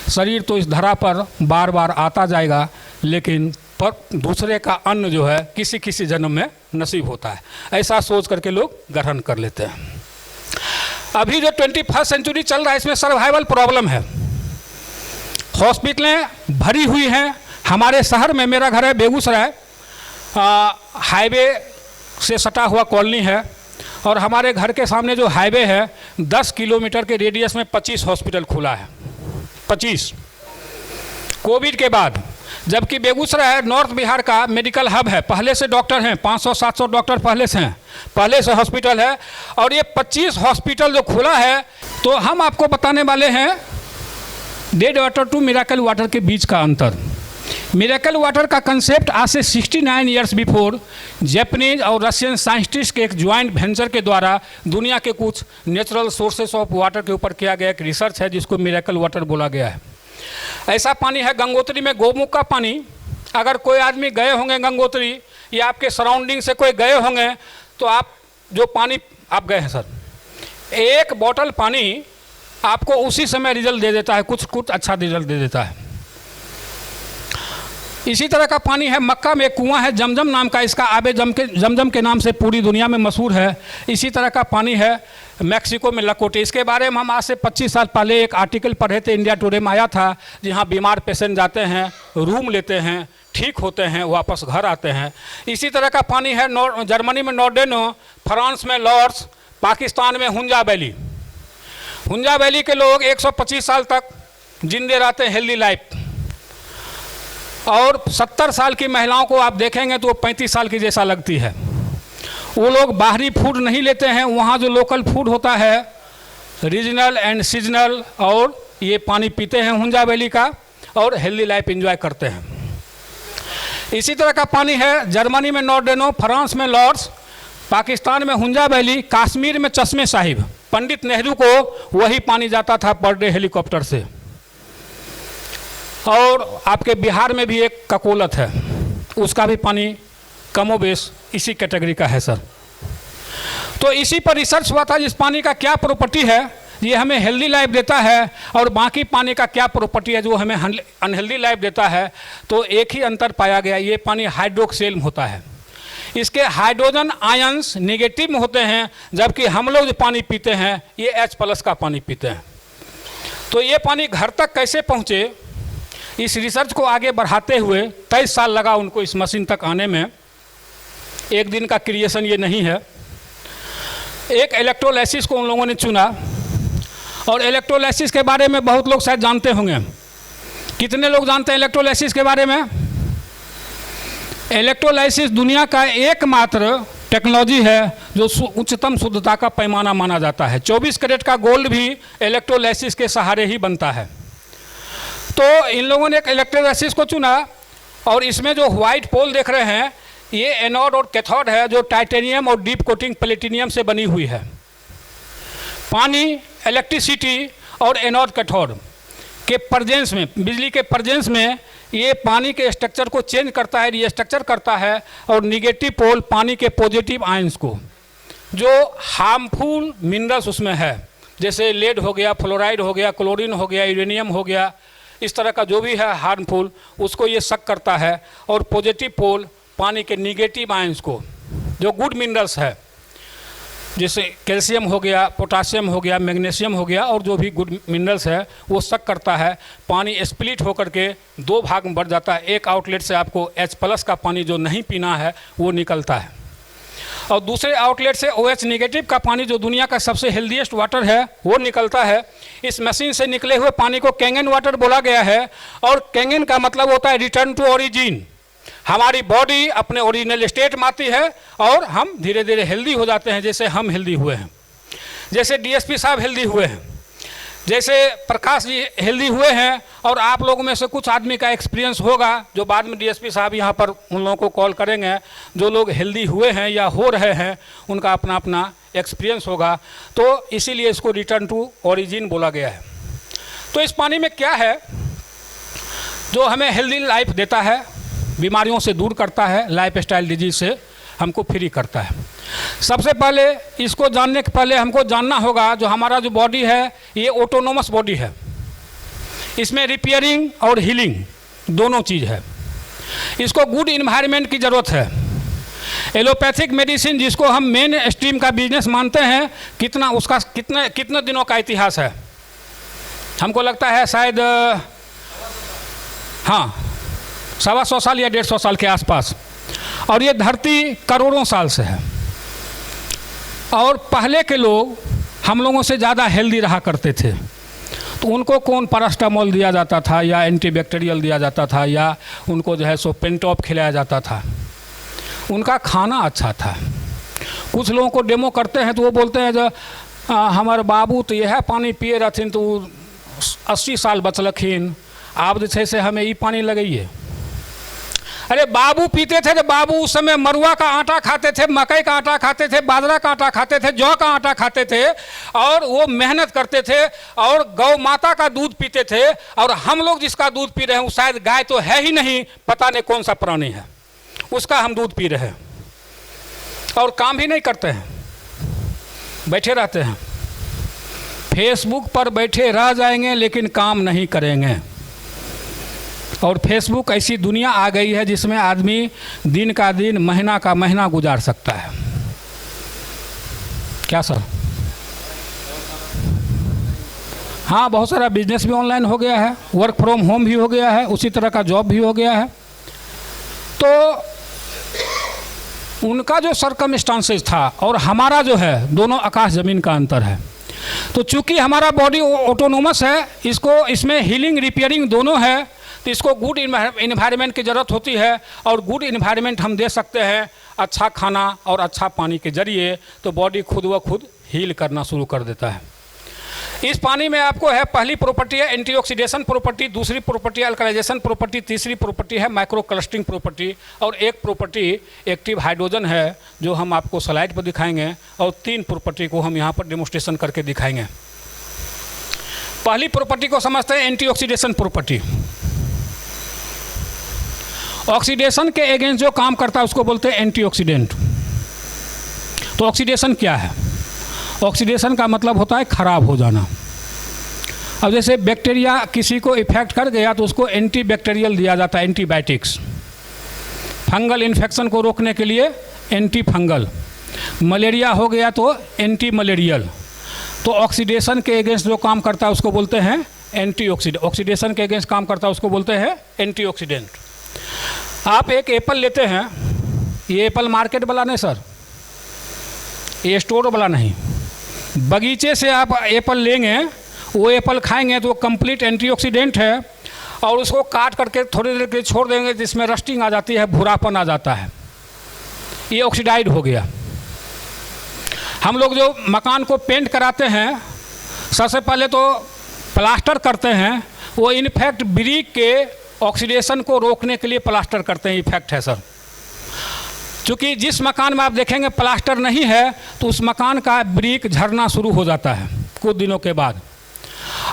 शरीर तो इस धरा पर बार बार आता जाएगा, लेकिन पर दूसरे का अन्न जो है किसी किसी जन्म में नसीब होता है। ऐसा सोच करके लोग ग्रहण कर लेते हैं। अभी जो 21st सेंचुरी चल रहा है इसमें सर्वाइवल प्रॉब्लम है। हॉस्पिटलें भरी हुई हैं। हमारे शहर में, मेरा घर है बेगूसराय, हाईवे से सटा हुआ कॉलोनी है, और हमारे घर के सामने जो हाईवे है 10 किलोमीटर के रेडियस में 25 हॉस्पिटल खुला है। 25 कोविड के बाद, जबकि बेगूसराय नॉर्थ बिहार का मेडिकल हब है। पहले से डॉक्टर हैं, 500-700 डॉक्टर पहले से हैं, पहले से हॉस्पिटल है। और ये 25 हॉस्पिटल जो खुला है, तो हम आपको बताने वाले हैं dead water to miracle water के बीच का अंतर। मिरेकल वाटर का कंसेप्ट आज से 69 ईयर्स बिफोर जापानीज और रशियन साइंटिस्ट के एक ज्वाइंट वेंचर के द्वारा दुनिया के कुछ नेचुरल सोर्सेस ऑफ वाटर के ऊपर किया गया एक रिसर्च है, जिसको मिरेकल वाटर बोला गया है। ऐसा पानी है गंगोत्री में, गोमुख का पानी। अगर कोई आदमी गए होंगे गंगोत्री, या आपके सराउंडिंग से कोई गए होंगे, तो आप जो पानी आप गए हैं सर, एक बोतल पानी आपको उसी समय रिजल्ट दे देता है, कुछ अच्छा रिजल्ट दे देता है। इसी तरह का पानी है मक्का में एक कुआं है जमजम नाम का, इसका आबे जमजम के नाम से पूरी दुनिया में मशहूर है। इसी तरह का पानी है मैक्सिको में लकोटे। इसके बारे में हम आज से 25 साल पहले एक आर्टिकल पढ़े थे, इंडिया टुडे में आया था, जहां बीमार पेशेंट जाते हैं, रूम लेते हैं, ठीक होते हैं, वापस घर आते हैं। इसी तरह का पानी है जर्मनी में नॉर्डेनो, फ्रांस में लॉर्ड्स, पाकिस्तान में हुंजा वैली। हुंजा वैली के लोग 125 साल तक जिंदे रहते हैं, हेल्दी लाइफ। और 70 साल की महिलाओं को आप देखेंगे तो वो 35 साल की जैसा लगती है। वो लोग बाहरी फूड नहीं लेते हैं, वहाँ जो लोकल फूड होता है रीजनल एंड सीजनल, और ये पानी पीते हैं हुंजा वैली का, और हेल्दी लाइफ एंजॉय करते हैं। इसी तरह का पानी है जर्मनी में नॉर्डेनो, फ्रांस में लॉर्ड्स, पाकिस्तान में हुंजा वैली, कश्मीर में चश्मे साहिब। पंडित नेहरू को वही पानी जाता था पर डे हेलीकॉप्टर से। और आपके बिहार में भी एक ककोलत है, उसका भी पानी कमोबेश इसी कैटेगरी का है सर। तो इसी पर रिसर्च हुआ था, इस पानी का क्या प्रॉपर्टी है, ये हमें हेल्दी लाइफ देता है, और बाकी पानी का क्या प्रॉपर्टी है जो हमें अनहेल्दी लाइफ देता है। तो एक ही अंतर पाया गया, ये पानी हाइड्रोक्सेल होता है। इसके हाइड्रोजन आयंस नेगेटिव में होते हैं, जबकि हम लोग जो पानी पीते हैं ये H+ का पानी पीते हैं। तो ये पानी घर तक कैसे पहुँचे, इस रिसर्च को आगे बढ़ाते हुए 23 साल लगा उनको इस मशीन तक आने में। एक दिन का क्रिएशन ये नहीं है। एक इलेक्ट्रोलाइसिस को उन लोगों ने चुना, और इलेक्ट्रोलाइसिस के बारे में बहुत लोग शायद जानते होंगे। कितने लोग जानते हैं इलेक्ट्रोलाइसिस के बारे में? इलेक्ट्रोलाइसिस दुनिया का एकमात्र टेक्नोलॉजी है जो उच्चतम शुद्धता का पैमाना माना जाता है। 24 कैरेट का गोल्ड भी इलेक्ट्रोलाइसिस के सहारे ही बनता है। तो इन लोगों ने एक इलेक्ट्रोलाइसिस को चुना, और इसमें जो व्हाइट पोल देख रहे हैं ये एनोड और कैथोड है, जो टाइटेनियम और डीप कोटिंग प्लेटिनियम से बनी हुई है। पानी, इलेक्ट्रिसिटी और एनोड कैथोड के प्रेजेंस में, बिजली के प्रेजेंस में, ये पानी के स्ट्रक्चर को चेंज करता है, रीस्ट्रक्चर करता है, और निगेटिव पोल पानी के पॉजिटिव आयंस को, जो हार्मफुल मिनरल्स उसमें है, जैसे लेड हो गया, फ्लोराइड हो गया, क्लोरीन हो गया, यूरेनियम हो गया, इस तरह का जो भी है हार्मफुल, उसको ये सक करता है, और पॉजिटिव पोल पानी के निगेटिव आयंस को, जो गुड मिनरल्स है जैसे कैल्शियम हो गया, पोटासियम हो गया, मैग्नीशियम हो गया और जो भी गुड मिनरल्स है वो सक करता है। पानी स्प्लिट होकर के दो भाग में बढ़ जाता है। एक आउटलेट से आपको H+ का पानी जो नहीं पीना है वो निकलता है और दूसरे आउटलेट से OH नेगेटिव का पानी जो दुनिया का सबसे हेल्दीएस्ट वाटर है वो निकलता है। इस मशीन से निकले हुए पानी को कैंगन वाटर बोला गया है और कैंगन का मतलब होता है रिटर्न टू ओरिजिन। हमारी बॉडी अपने ओरिजिनल स्टेट में आती है और हम धीरे धीरे हेल्दी हो जाते हैं, जैसे हम हेल्दी हुए हैं, जैसे DSP साहब हेल्दी हुए हैं, जैसे प्रकाश जी हेल्दी हुए हैं। और आप लोगों में से कुछ आदमी का एक्सपीरियंस होगा जो बाद में DSP साहब यहाँ पर उन लोगों को कॉल करेंगे, जो लोग हेल्दी हुए हैं या हो रहे हैं उनका अपना अपना एक्सपीरियंस होगा। तो इसीलिए इसको रिटर्न टू ओरिजिन बोला गया है। तो इस पानी में क्या है जो हमें हेल्दी लाइफ देता है, बीमारियों से दूर करता है, लाइफस्टाइल डिजीज से हमको फ्री करता है। सबसे पहले इसको जानने के पहले हमको जानना होगा जो हमारा जो बॉडी है ये ऑटोनोमस बॉडी है। इसमें रिपेयरिंग और हीलिंग दोनों चीज़ है। इसको गुड इन्वायरमेंट की ज़रूरत है। एलोपैथिक मेडिसिन जिसको हम मेन स्ट्रीम का बिजनेस मानते हैं, कितने दिनों का इतिहास है? हमको लगता है शायद 125 साल या 150 साल के आसपास। और ये धरती करोड़ों साल से है। और पहले के लोग हम लोगों से ज़्यादा हेल्दी रहा करते थे, तो उनको कौन पैरास्टामोल दिया जाता था या एंटीबैक्टीरियल दिया जाता था या उनको जो है सो पेंटॉप खिलाया जाता था। उनका खाना अच्छा था। कुछ लोगों को डेमो करते हैं तो वो बोलते हैं जो हमारे बाबू तो यह पानी पिए रहथिन तो 80 साल बचलखिन, आप जैसे से हमें ये पानी लगाइए। अरे बाबू पीते थे तो बाबू उस समय मरुआ का आटा खाते थे, मकई का आटा खाते थे, बाजरा का आटा खाते थे, जौ का आटा खाते थे और वो मेहनत करते थे और गौ माता का दूध पीते थे। और हम लोग जिसका दूध पी रहे हैं वो शायद गाय तो है ही नहीं, पता नहीं कौन सा प्राणी है, उसका हम दूध पी रहे हैं और काम भी नहीं करते हैं, बैठे रहते हैं। फेसबुक पर बैठे रह जाएंगे लेकिन काम नहीं करेंगे। और फेसबुक ऐसी दुनिया आ गई है जिसमें आदमी दिन का दिन, महीना का महीना गुजार सकता है। क्या सर? हाँ, बहुत सारा बिजनेस भी ऑनलाइन हो गया है, वर्क फ्रॉम होम भी हो गया है, उसी तरह का जॉब भी हो गया है। तो उनका जो सर्कमस्टांसेस था और हमारा जो है, दोनों आकाश ज़मीन का अंतर है। तो चूंकि हमारा बॉडी ऑटोनोमस है, इसमें हीलिंग रिपेयरिंग दोनों है, तो इसको गुड इन्वायरमेंट की ज़रूरत होती है। और गुड इन्वायरमेंट हम दे सकते हैं अच्छा खाना और अच्छा पानी के जरिए, तो बॉडी खुद व खुद हील करना शुरू कर देता है। इस पानी में आपको है, पहली प्रॉपर्टी है एंटीऑक्सीडेशन प्रॉपर्टी, दूसरी प्रॉपर्टी है अल्कलाइजेशन प्रॉपर्टी, तीसरी प्रॉपर्टी है माइक्रो क्लस्टरिंग प्रॉपर्टी और एक प्रॉपर्टी एक्टिव हाइड्रोजन है जो हम आपको स्लाइड पर दिखाएंगे। और 3 प्रॉपर्टी को हम यहाँ पर डेमोन्स्ट्रेशन करके दिखाएंगे। पहली प्रॉपर्टी को समझते हैं एंटीऑक्सीडेशन प्रॉपर्टी। ऑक्सीडेशन के अगेंस्ट जो काम करता है उसको बोलते हैं एंटीऑक्सीडेंट। तो ऑक्सीडेशन क्या है? ऑक्सीडेशन का मतलब होता है खराब हो जाना। अब जैसे बैक्टीरिया किसी को इफेक्ट कर गया तो उसको एंटीबैक्टीरियल दिया जाता है, एंटीबायोटिक्स। फंगल इन्फेक्शन को रोकने के लिए एंटी फंगल, मलेरिया हो गया तो एंटी मलेरियल। तो ऑक्सीडेशन के अगेंस्ट जो काम करता है उसको बोलते हैं एंटीऑक्सीडेंट। ऑक्सीडेशन के अगेंस्ट काम करता है उसको बोलते हैं एंटीऑक्सीडेंट। आप एक एप्पल लेते हैं, ये एप्पल मार्केट वाला नहीं सर, ये स्टोर वाला नहीं, बगीचे से आप एप्पल लेंगे, वो एप्पल खाएंगे तो वो कंप्लीट एंटीऑक्सीडेंट है। और उसको काट करके थोड़ी देर के लिए छोड़ देंगे जिसमें रस्टिंग आ जाती है, भूरापन आ जाता है, ये ऑक्सीडाइड हो गया। हम लोग जो मकान को पेंट कराते हैं, सबसे पहले तो प्लास्टर करते हैं, वो इनफैक्ट ब्रिक के ऑक्सीडेशन को रोकने के लिए प्लास्टर करते हैं, इफेक्ट है सर। क्योंकि जिस मकान में आप देखेंगे प्लास्टर नहीं है तो उस मकान का ब्रिक झरना शुरू हो जाता है कुछ दिनों के बाद।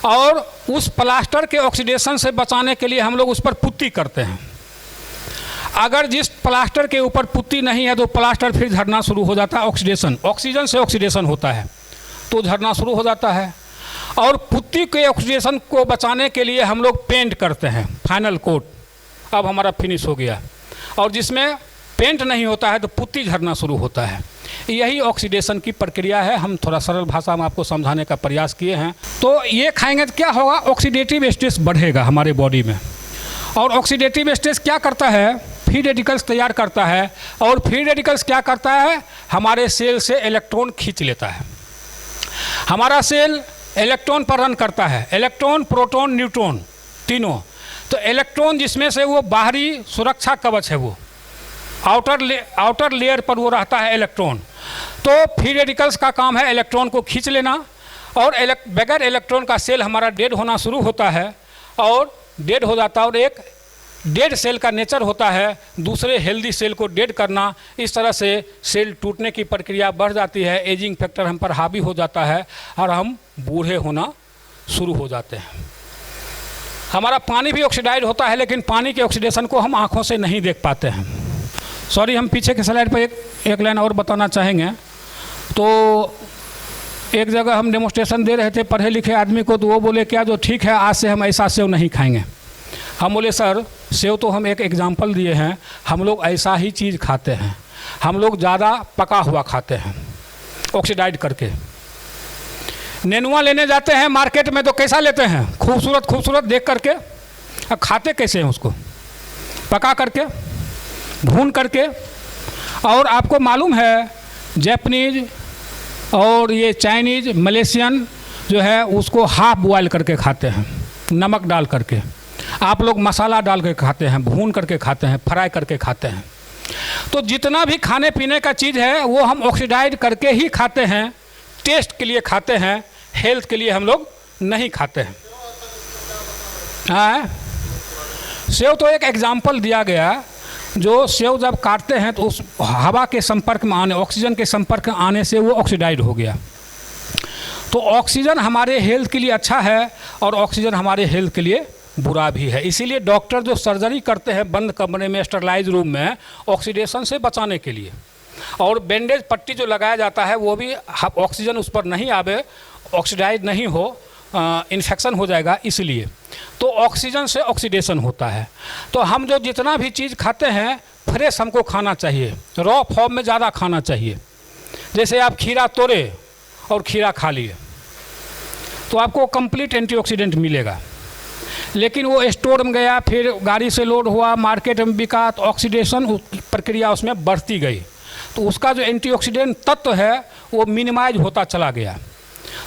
और उस प्लास्टर के ऑक्सीडेशन से बचाने के लिए हम लोग उस पर पुट्टी करते हैं। अगर जिस प्लास्टर के ऊपर पुट्टी नहीं है तो प्लास्टर फिर झरना शुरू हो जाता है, ऑक्सीडेशन, ऑक्सीजन से ऑक्सीडेशन होता है तो झरना शुरू हो जाता है। और पुट्टी के ऑक्सीडेशन को बचाने के लिए हम लोग पेंट करते हैं, फाइनल कोट, अब हमारा फिनिश हो गया। और जिसमें पेंट नहीं होता है तो पुट्टी झड़ना शुरू होता है। यही ऑक्सीडेशन की प्रक्रिया है। हम थोड़ा सरल भाषा में आपको समझाने का प्रयास किए हैं। तो ये खाएंगे तो क्या होगा, ऑक्सीडेटिव स्ट्रेस बढ़ेगा हमारे बॉडी में। और ऑक्सीडेटिव स्ट्रेस क्या करता है, फ्री रेडिकल्स तैयार करता है। और फ्री रेडिकल्स क्या करता है, हमारे सेल से इलेक्ट्रॉन खींच लेता है। हमारा सेल इलेक्ट्रॉन पर रन करता है, इलेक्ट्रॉन, प्रोटॉन, न्यूट्रॉन तीनों। तो इलेक्ट्रॉन जिसमें से वो बाहरी सुरक्षा कवच है, वो आउटर लेयर पर वो रहता है इलेक्ट्रॉन। तो फ्री रेडिकल्स का काम है इलेक्ट्रॉन को खींच लेना। और बगैर इलेक्ट्रॉन का सेल हमारा डेड होना शुरू होता है और डेड हो जाता है। और एक डेड सेल का नेचर होता है दूसरे हेल्दी सेल को डेड करना। इस तरह से सेल टूटने की प्रक्रिया बढ़ जाती है, एजिंग फैक्टर हम पर हावी हो जाता है और हम बूढ़े होना शुरू हो जाते हैं। हमारा पानी भी ऑक्सीडाइज होता है, लेकिन पानी के ऑक्सीडेशन को हम आँखों से नहीं देख पाते हैं। सॉरी, हम पीछे के स्लाइड पर एक लाइन और बताना चाहेंगे। तो एक जगह हम डेमोस्ट्रेशन दे रहे थे पढ़े लिखे आदमी को, तो वो बोले क्या, जो ठीक है आज से हम ऐसा सेव नहीं खाएंगे। हम बोले सर, सेव तो हम एक एग्जाम्पल दिए हैं, हम लोग ऐसा ही चीज़ खाते हैं। हम लोग ज़्यादा पका हुआ खाते हैं ऑक्सीडाइज करके। नेनुआ लेने जाते हैं मार्केट में तो कैसा लेते हैं, खूबसूरत खूबसूरत देख करके। अब खाते कैसे हैं उसको, पका करके, भून करके। और आपको मालूम है जापानीज और ये चाइनीज, मलेशियन जो है उसको हाफ बॉयल करके खाते हैं, नमक डाल करके। आप लोग मसाला डाल के खाते हैं, भून करके खाते हैं, फ्राई करके खाते हैं। तो जितना भी खाने पीने का चीज़ है वो हम ऑक्सीडाइज करके ही खाते हैं, टेस्ट के लिए खाते हैं, हेल्थ के लिए हम लोग नहीं खाते हैं। हाँ, सेव तो एक एग्जाम्पल दिया गया। जो सेव जब काटते हैं तो उस हवा के संपर्क में आने, ऑक्सीजन के संपर्क में आने से वो ऑक्सीडाइज हो गया। तो ऑक्सीजन हमारे हेल्थ के लिए अच्छा है और ऑक्सीजन हमारे हेल्थ के लिए बुरा भी है। इसीलिए डॉक्टर जो सर्जरी करते हैं बंद कमरे में, स्टरलाइज रूम में, ऑक्सीडेशन से बचाने के लिए। और बैंडेज पट्टी जो लगाया जाता है वो भी ऑक्सीजन उस पर नहीं आवे, ऑक्सीडाइज नहीं हो, इन्फेक्शन हो जाएगा इसलिए। तो ऑक्सीजन से ऑक्सीडेशन होता है। तो हम जो जितना भी चीज़ खाते हैं फ्रेश हमको खाना चाहिए, रॉ फॉर्म में ज़्यादा खाना चाहिए। जैसे आप खीरा तोड़े और खीरा खा लिए तो आपको कंप्लीट एंटीऑक्सीडेंट मिलेगा। लेकिन वो स्टोर में गया, फिर गाड़ी से लोड हुआ, मार्केट में बिका, तो ऑक्सीडेशन प्रक्रिया उसमें बढ़ती गई, तो उसका जो एंटीऑक्सीडेंट तत्व है वो मिनिमाइज होता चला गया।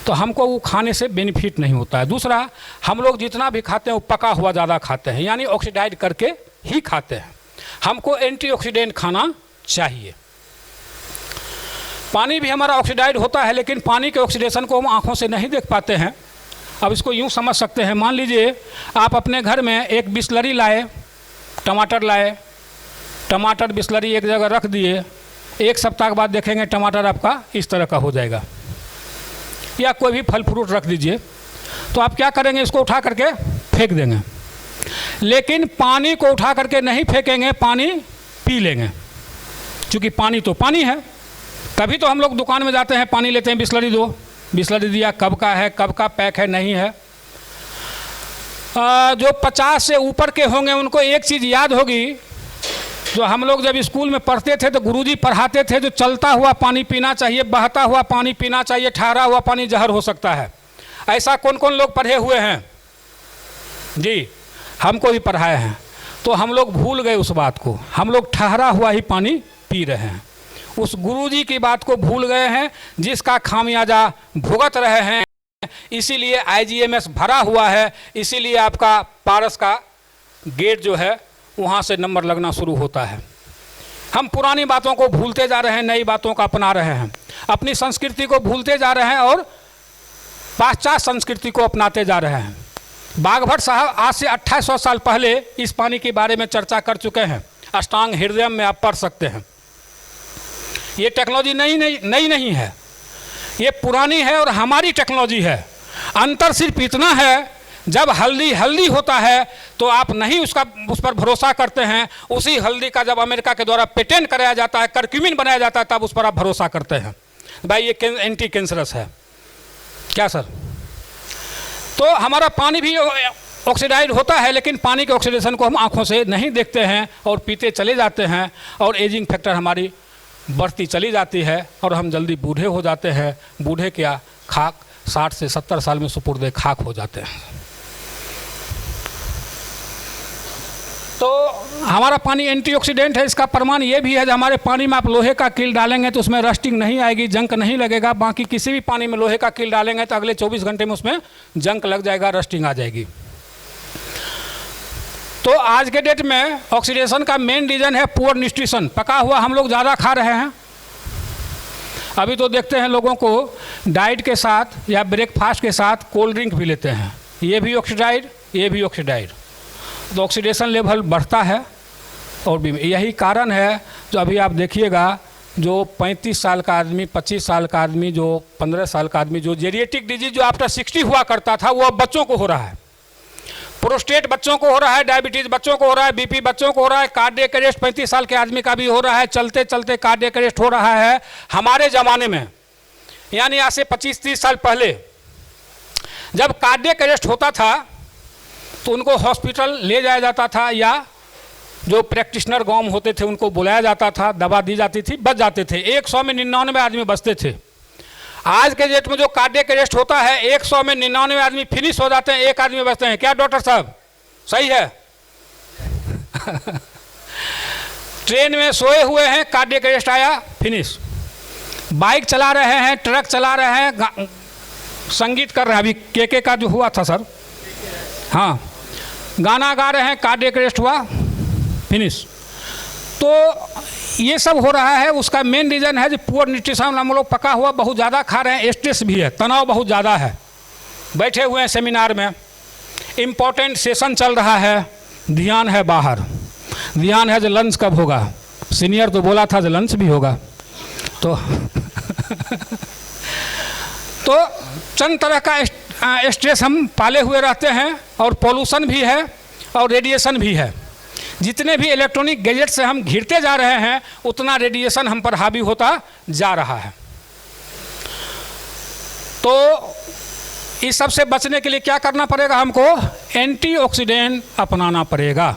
तो हमको वो खाने से बेनिफिट नहीं होता है। दूसरा, हम लोग जितना भी खाते हैं वो पका हुआ ज़्यादा खाते हैं, यानी ऑक्सीडाइज करके ही खाते हैं। हमको एंटीऑक्सीडेंट खाना चाहिए। पानी भी हमारा ऑक्सीडाइज होता है, लेकिन पानी के ऑक्सीडेशन को हम आँखों से नहीं देख पाते हैं। अब इसको यूँ समझ सकते हैं, मान लीजिए आप अपने घर में एक बिस्लरी लाए, टमाटर लाए, टमाटर बिस्लरी एक जगह रख दिए, एक सप्ताह के बाद देखेंगे टमाटर आपका इस तरह का हो जाएगा। या कोई भी फल फ्रूट रख दीजिए, तो आप क्या करेंगे, इसको उठा करके फेंक देंगे। लेकिन पानी को उठा करके नहीं फेंकेंगे, पानी पी लेंगे, क्योंकि पानी तो पानी है। कभी तो हम लोग दुकान में जाते हैं, पानी लेते हैं, बिस्लरी दो, बिस्लरी दिया, कब का है, कब का पैक है, नहीं है। जो 50 से ऊपर के होंगे उनको एक चीज़ याद होगी, जो हम लोग जब स्कूल में पढ़ते थे तो गुरुजी पढ़ाते थे, जो चलता हुआ पानी पीना चाहिए, बहता हुआ पानी पीना चाहिए, ठहरा हुआ पानी जहर हो सकता है। ऐसा कौन कौन लोग पढ़े हुए हैं जी? हमको भी पढ़ाए हैं। तो हम लोग भूल गए उस बात को, हम लोग ठहरा हुआ ही पानी पी रहे हैं। उस गुरुजी की बात को भूल गए हैं, जिसका खामियाजा भुगत रहे हैं। इसीलिए IGMS भरा हुआ है, इसीलिए आपका पारस का गेट जो है वहाँ से नंबर लगना शुरू होता है। हम पुरानी बातों को भूलते जा रहे हैं, नई बातों को अपना रहे हैं, अपनी संस्कृति को भूलते जा रहे हैं और पाश्चात्य संस्कृति को अपनाते जा रहे हैं। बागभट्ट साहब आज से 2800 साल पहले इस पानी के बारे में चर्चा कर चुके हैं, अष्टांग हृदय में आप पढ़ सकते हैं। ये टेक्नोलॉजी नई नहीं है, ये पुरानी है और हमारी टेक्नोलॉजी है। अंतर सिर्फ इतना है, जब हल्दी होता है तो आप नहीं उस पर भरोसा करते हैं। उसी हल्दी का जब अमेरिका के द्वारा पेटेंट कराया जाता है, करक्यूमिन बनाया जाता है, तब उस पर आप भरोसा करते हैं, भाई ये एंटी कैंसरस है क्या सर? तो हमारा पानी भी ऑक्सीडाइड होता है, लेकिन पानी के ऑक्सीडेशन को हम आँखों से नहीं देखते हैं और पीते चले जाते हैं और एजिंग फैक्टर हमारी बढ़ती चली जाती है और हम जल्दी बूढ़े हो जाते हैं। बूढ़े क्या, खाक 60 से 70 साल में सुपुर्दे खाक हो जाते हैं। तो हमारा पानी एंटीऑक्सीडेंट है। इसका प्रमाण ये भी है कि हमारे पानी में आप लोहे का कील डालेंगे तो उसमें रस्टिंग नहीं आएगी, जंक नहीं लगेगा। बाकी किसी भी पानी में लोहे का कील डालेंगे तो अगले 24 घंटे में उसमें जंक लग जाएगा, रस्टिंग आ जाएगी। तो आज के डेट में ऑक्सीडेशन का मेन रीज़न है पुअर न्यूट्रिशन। पका हुआ हम लोग ज़्यादा खा रहे हैं। अभी तो देखते हैं लोगों को डाइट के साथ या ब्रेकफास्ट के साथ कोल्ड ड्रिंक भी लेते हैं, ये भी ऑक्सीडाइड, ये भी ऑक्सीडाइड। तो ऑक्सीडेशन लेवल बढ़ता है और भी यही कारण है जो अभी आप देखिएगा, जो 35 साल का आदमी, 25 साल का आदमी, जो 15 साल का आदमी, जो जेरिएटिक डिजीज जो आफ्टर 60 हुआ करता था वो अब बच्चों को हो रहा है। प्रोस्टेट बच्चों को हो रहा है, डायबिटीज़ बच्चों को हो रहा है, बीपी बच्चों को हो रहा है, कार्डियक अरेस्ट 35 साल के आदमी का भी हो रहा है, चलते चलते कार्डियक अरेस्ट हो रहा है। हमारे ज़माने में यानी आज से 25-30 साल पहले जब कार्डियक अरेस्ट होता था तो उनको हॉस्पिटल ले जाया जाता था या जो प्रैक्टिशनर गाँव में होते थे उनको बुलाया जाता था, दवा दी जाती थी, बच जाते थे। 100 में 99 आदमी बचते थे। आज के डेट में जो कार्डियक अरेस्ट होता है 100 में 99 आदमी फिनिश हो जाते हैं, एक आदमी बचते हैं। क्या डॉक्टर साहब सही है? ट्रेन में सोए हुए हैं, कार्डियक अरेस्ट आया, फिनिश। बाइक चला रहे हैं, ट्रक चला रहे हैं, संगीत कर रहे हैं। अभी के का जो हुआ था सर, हाँ, गाना गा रहे हैं, कार्डियक अरेस्ट हुआ, फिनिश। तो ये सब हो रहा है। उसका मेन रीज़न है जो पुअर न्यूट्रिशन। हम लोग पका हुआ बहुत ज़्यादा खा रहे हैं, स्ट्रेस भी है, तनाव बहुत ज़्यादा है। बैठे हुए हैं सेमिनार में, इम्पोर्टेंट सेशन चल रहा है, ध्यान है बाहर, ध्यान है जो लंच कब होगा। सीनियर तो बोला था जो लंच भी होगा। तो तो चंद तरह का स्ट्रेस हम पाले हुए रहते हैं और पॉल्यूशन भी है और रेडिएशन भी है। जितने भी इलेक्ट्रॉनिक गैजेट से हम घिरते जा रहे हैं उतना रेडिएशन हम पर हावी होता जा रहा है। तो इस सब से बचने के लिए क्या करना पड़ेगा? हमको एंटीऑक्सीडेंट अपनाना पड़ेगा।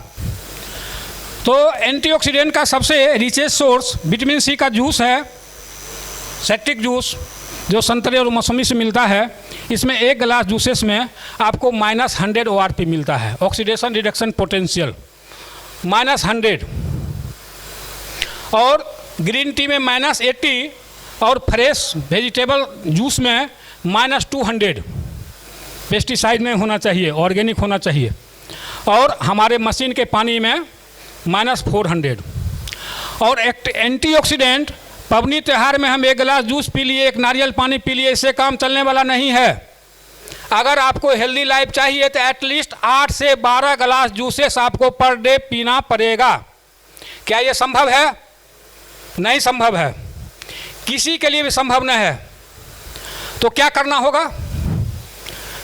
तो एंटीऑक्सीडेंट का सबसे रिचेस्ट सोर्स विटामिन सी का जूस है, सिट्रिक जूस, जो संतरे और मौसमी से मिलता है। इसमें 1 गिलास जूसेस में आपको -100 ORP मिलता है, ऑक्सीडेशन रिडक्शन पोटेंशियल -100। और ग्रीन टी में -80 और फ्रेश वेजिटेबल जूस में -200। पेस्टिसाइड नहीं होना चाहिए, ऑर्गेनिक होना चाहिए। और हमारे मशीन के पानी में -400। और एंटीऑक्सीडेंट पबनी त्यौहार में हम 1 गिलास जूस पी लिए, 1 नारियल पानी पी लिए, इससे काम चलने वाला नहीं है। अगर आपको हेल्दी लाइफ चाहिए तो एटलीस्ट 8 से 12 गिलास जूसेस आपको पर डे पीना पड़ेगा। क्या ये संभव है? नहीं संभव है, किसी के लिए भी संभव नहीं है। तो क्या करना होगा?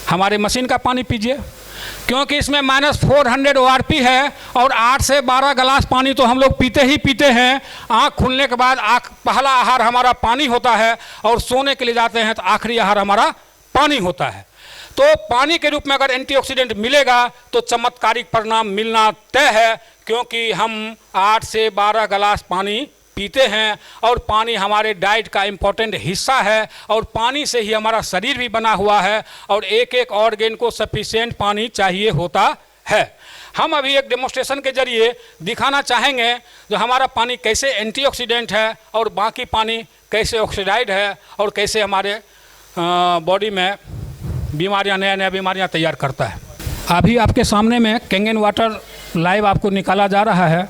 हमारे मशीन का पानी पीजिए, क्योंकि इसमें -400 ORP है और 8 से 12 गिलास पानी तो हम लोग पीते ही पीते हैं। आँख खुलने के बाद पहला आहार हमारा पानी होता है और सोने के लिए जाते हैं तो आखिरी आहार हमारा पानी होता है। तो पानी के रूप में अगर एंटीऑक्सीडेंट मिलेगा तो चमत्कारिक परिणाम मिलना तय है, क्योंकि हम 8 से 12 गिलास पानी पीते हैं और पानी हमारे डाइट का इम्पोर्टेंट हिस्सा है और पानी से ही हमारा शरीर भी बना हुआ है और एक एक ऑर्गेन को सफिशिएंट पानी चाहिए होता है। हम अभी एक डेमोन्स्ट्रेशन के जरिए दिखाना चाहेंगे जो हमारा पानी कैसे एंटीऑक्सीडेंट है और बाकी पानी कैसे ऑक्सीडाइड है और कैसे हमारे बॉडी में बीमारियां, नया बीमारियां तैयार करता है। अभी आपके सामने में कैंगन वाटर लाइव आपको निकाला जा रहा है।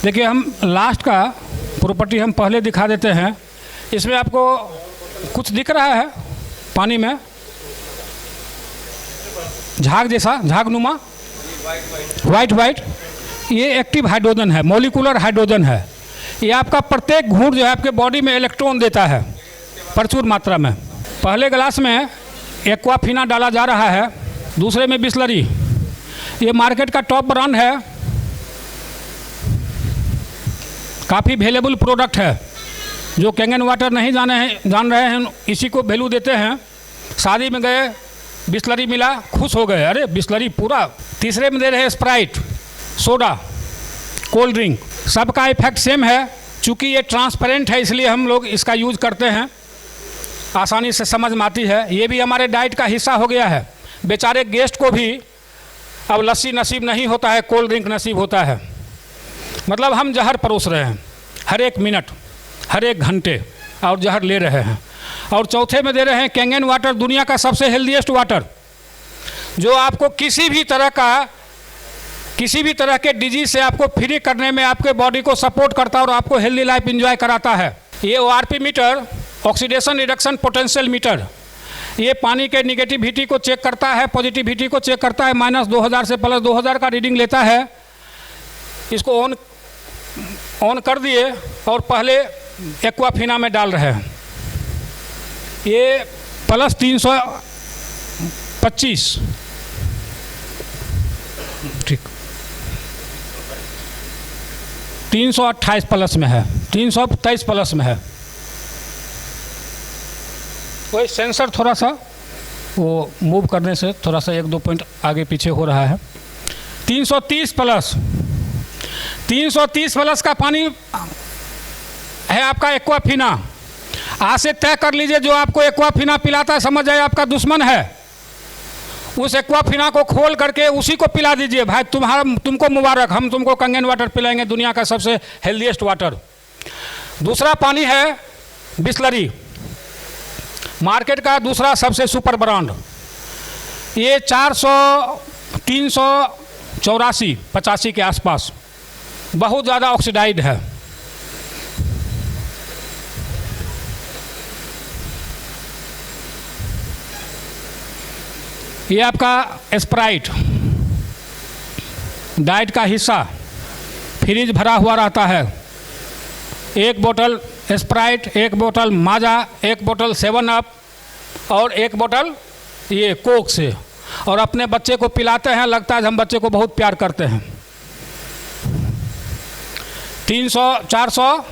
देखिए, हम लास्ट का प्रॉपर्टी हम पहले दिखा देते हैं। इसमें आपको कुछ दिख रहा है पानी में, झाग जैसा, झागनुमा, वाइट, ये एक्टिव हाइड्रोजन है, मॉलिक्यूलर हाइड्रोजन है। ये आपका प्रत्येक घूंट जो है आपके बॉडी में इलेक्ट्रॉन देता है प्रचुर मात्रा में। पहले गिलास में एक्वाफिना डाला जा रहा है, दूसरे में बिस्लरी। ये मार्केट का टॉप ब्रांड है, काफ़ी वैल्यूएबल प्रोडक्ट है। जो कैंगन वाटर नहीं जान रहे हैं इसी को वैल्यू देते हैं। शादी में गए बिस्लरी मिला, खुश हो गए, अरे बिस्लरी पूरा। तीसरे में दे रहे हैं स्प्राइट, सोडा, कोल्ड ड्रिंक, सबका इफेक्ट सेम है। चूँकि ये ट्रांसपेरेंट है इसलिए हम लोग इसका यूज़ करते हैं, आसानी से समझ में आती है। ये भी हमारे डाइट का हिस्सा हो गया है। बेचारे गेस्ट को भी अब लस्सी नसीब नहीं होता है, कोल्ड ड्रिंक नसीब होता है। मतलब हम जहर परोस रहे हैं हर एक मिनट, हर एक घंटे, और जहर ले रहे हैं। और चौथे में दे रहे हैं कैंगन वाटर, दुनिया का सबसे हेल्दीएस्ट वाटर, जो आपको किसी भी तरह के डिजीज से आपको फ्री करने में आपके बॉडी को सपोर्ट करता है और आपको हेल्दी लाइफ एंजॉय कराता है। ये ORP meter, oxidation reduction potential meter, ये पानी के निगेटिविटी को चेक करता है, पॉजिटिविटी को चेक करता है। -2000 से +2000 का रीडिंग लेता है। इसको ऑन कर दिए और पहले एक्वाफिना में डाल रहे हैं। ये +325, ठीक, 328 प्लस में है, 323 प्लस में है। कोई सेंसर थोड़ा सा वो मूव करने से थोड़ा सा 1-2 पॉइंट आगे पीछे हो रहा है। 330 प्लस, 330 प्लस का पानी है आपका एक्वाफिना। आज से तय कर लीजिए, जो आपको एक्वाफिना पिलाता है समझ जाए आपका दुश्मन है। उस एक्वाफिना को खोल करके उसी को पिला दीजिए, भाई तुमको मुबारक, हम तुमको कैंगन वाटर पिलाएंगे, दुनिया का सबसे हेल्दीएस्ट वाटर। दूसरा पानी है बिस्लरी, मार्केट का दूसरा सबसे सुपर ब्रांड। ये 400, 384, 85 के आसपास, बहुत ज़्यादा ऑक्सीडाइड है। ये आपका स्प्राइट, डाइट का हिस्सा, फ्रिज भरा हुआ रहता है। 1 बोतल स्प्राइट, 1 बोतल माजा, 1 बोतल 7 अप और 1 बोतल ये कोक से, और अपने बच्चे को पिलाते हैं। लगता है हम बच्चे को बहुत प्यार करते हैं। 300, 400,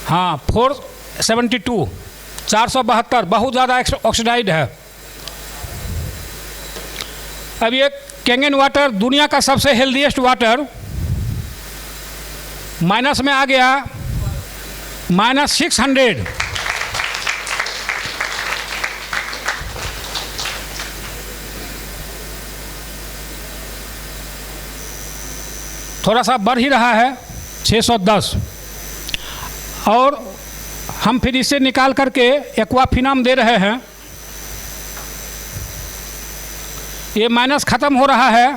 हाँ 472, 472, बहुत ज़्यादा ऑक्सीडाइड है। अब ये कैंगन वाटर दुनिया का सबसे हेल्दीएस्ट वाटर माइनस में आ गया, -600। थोड़ा सा बढ़ ही रहा है, 610। और हम फिर इसे निकाल करके एक्वाफिना में दे रहे हैं। ये माइनस ख़त्म हो रहा है,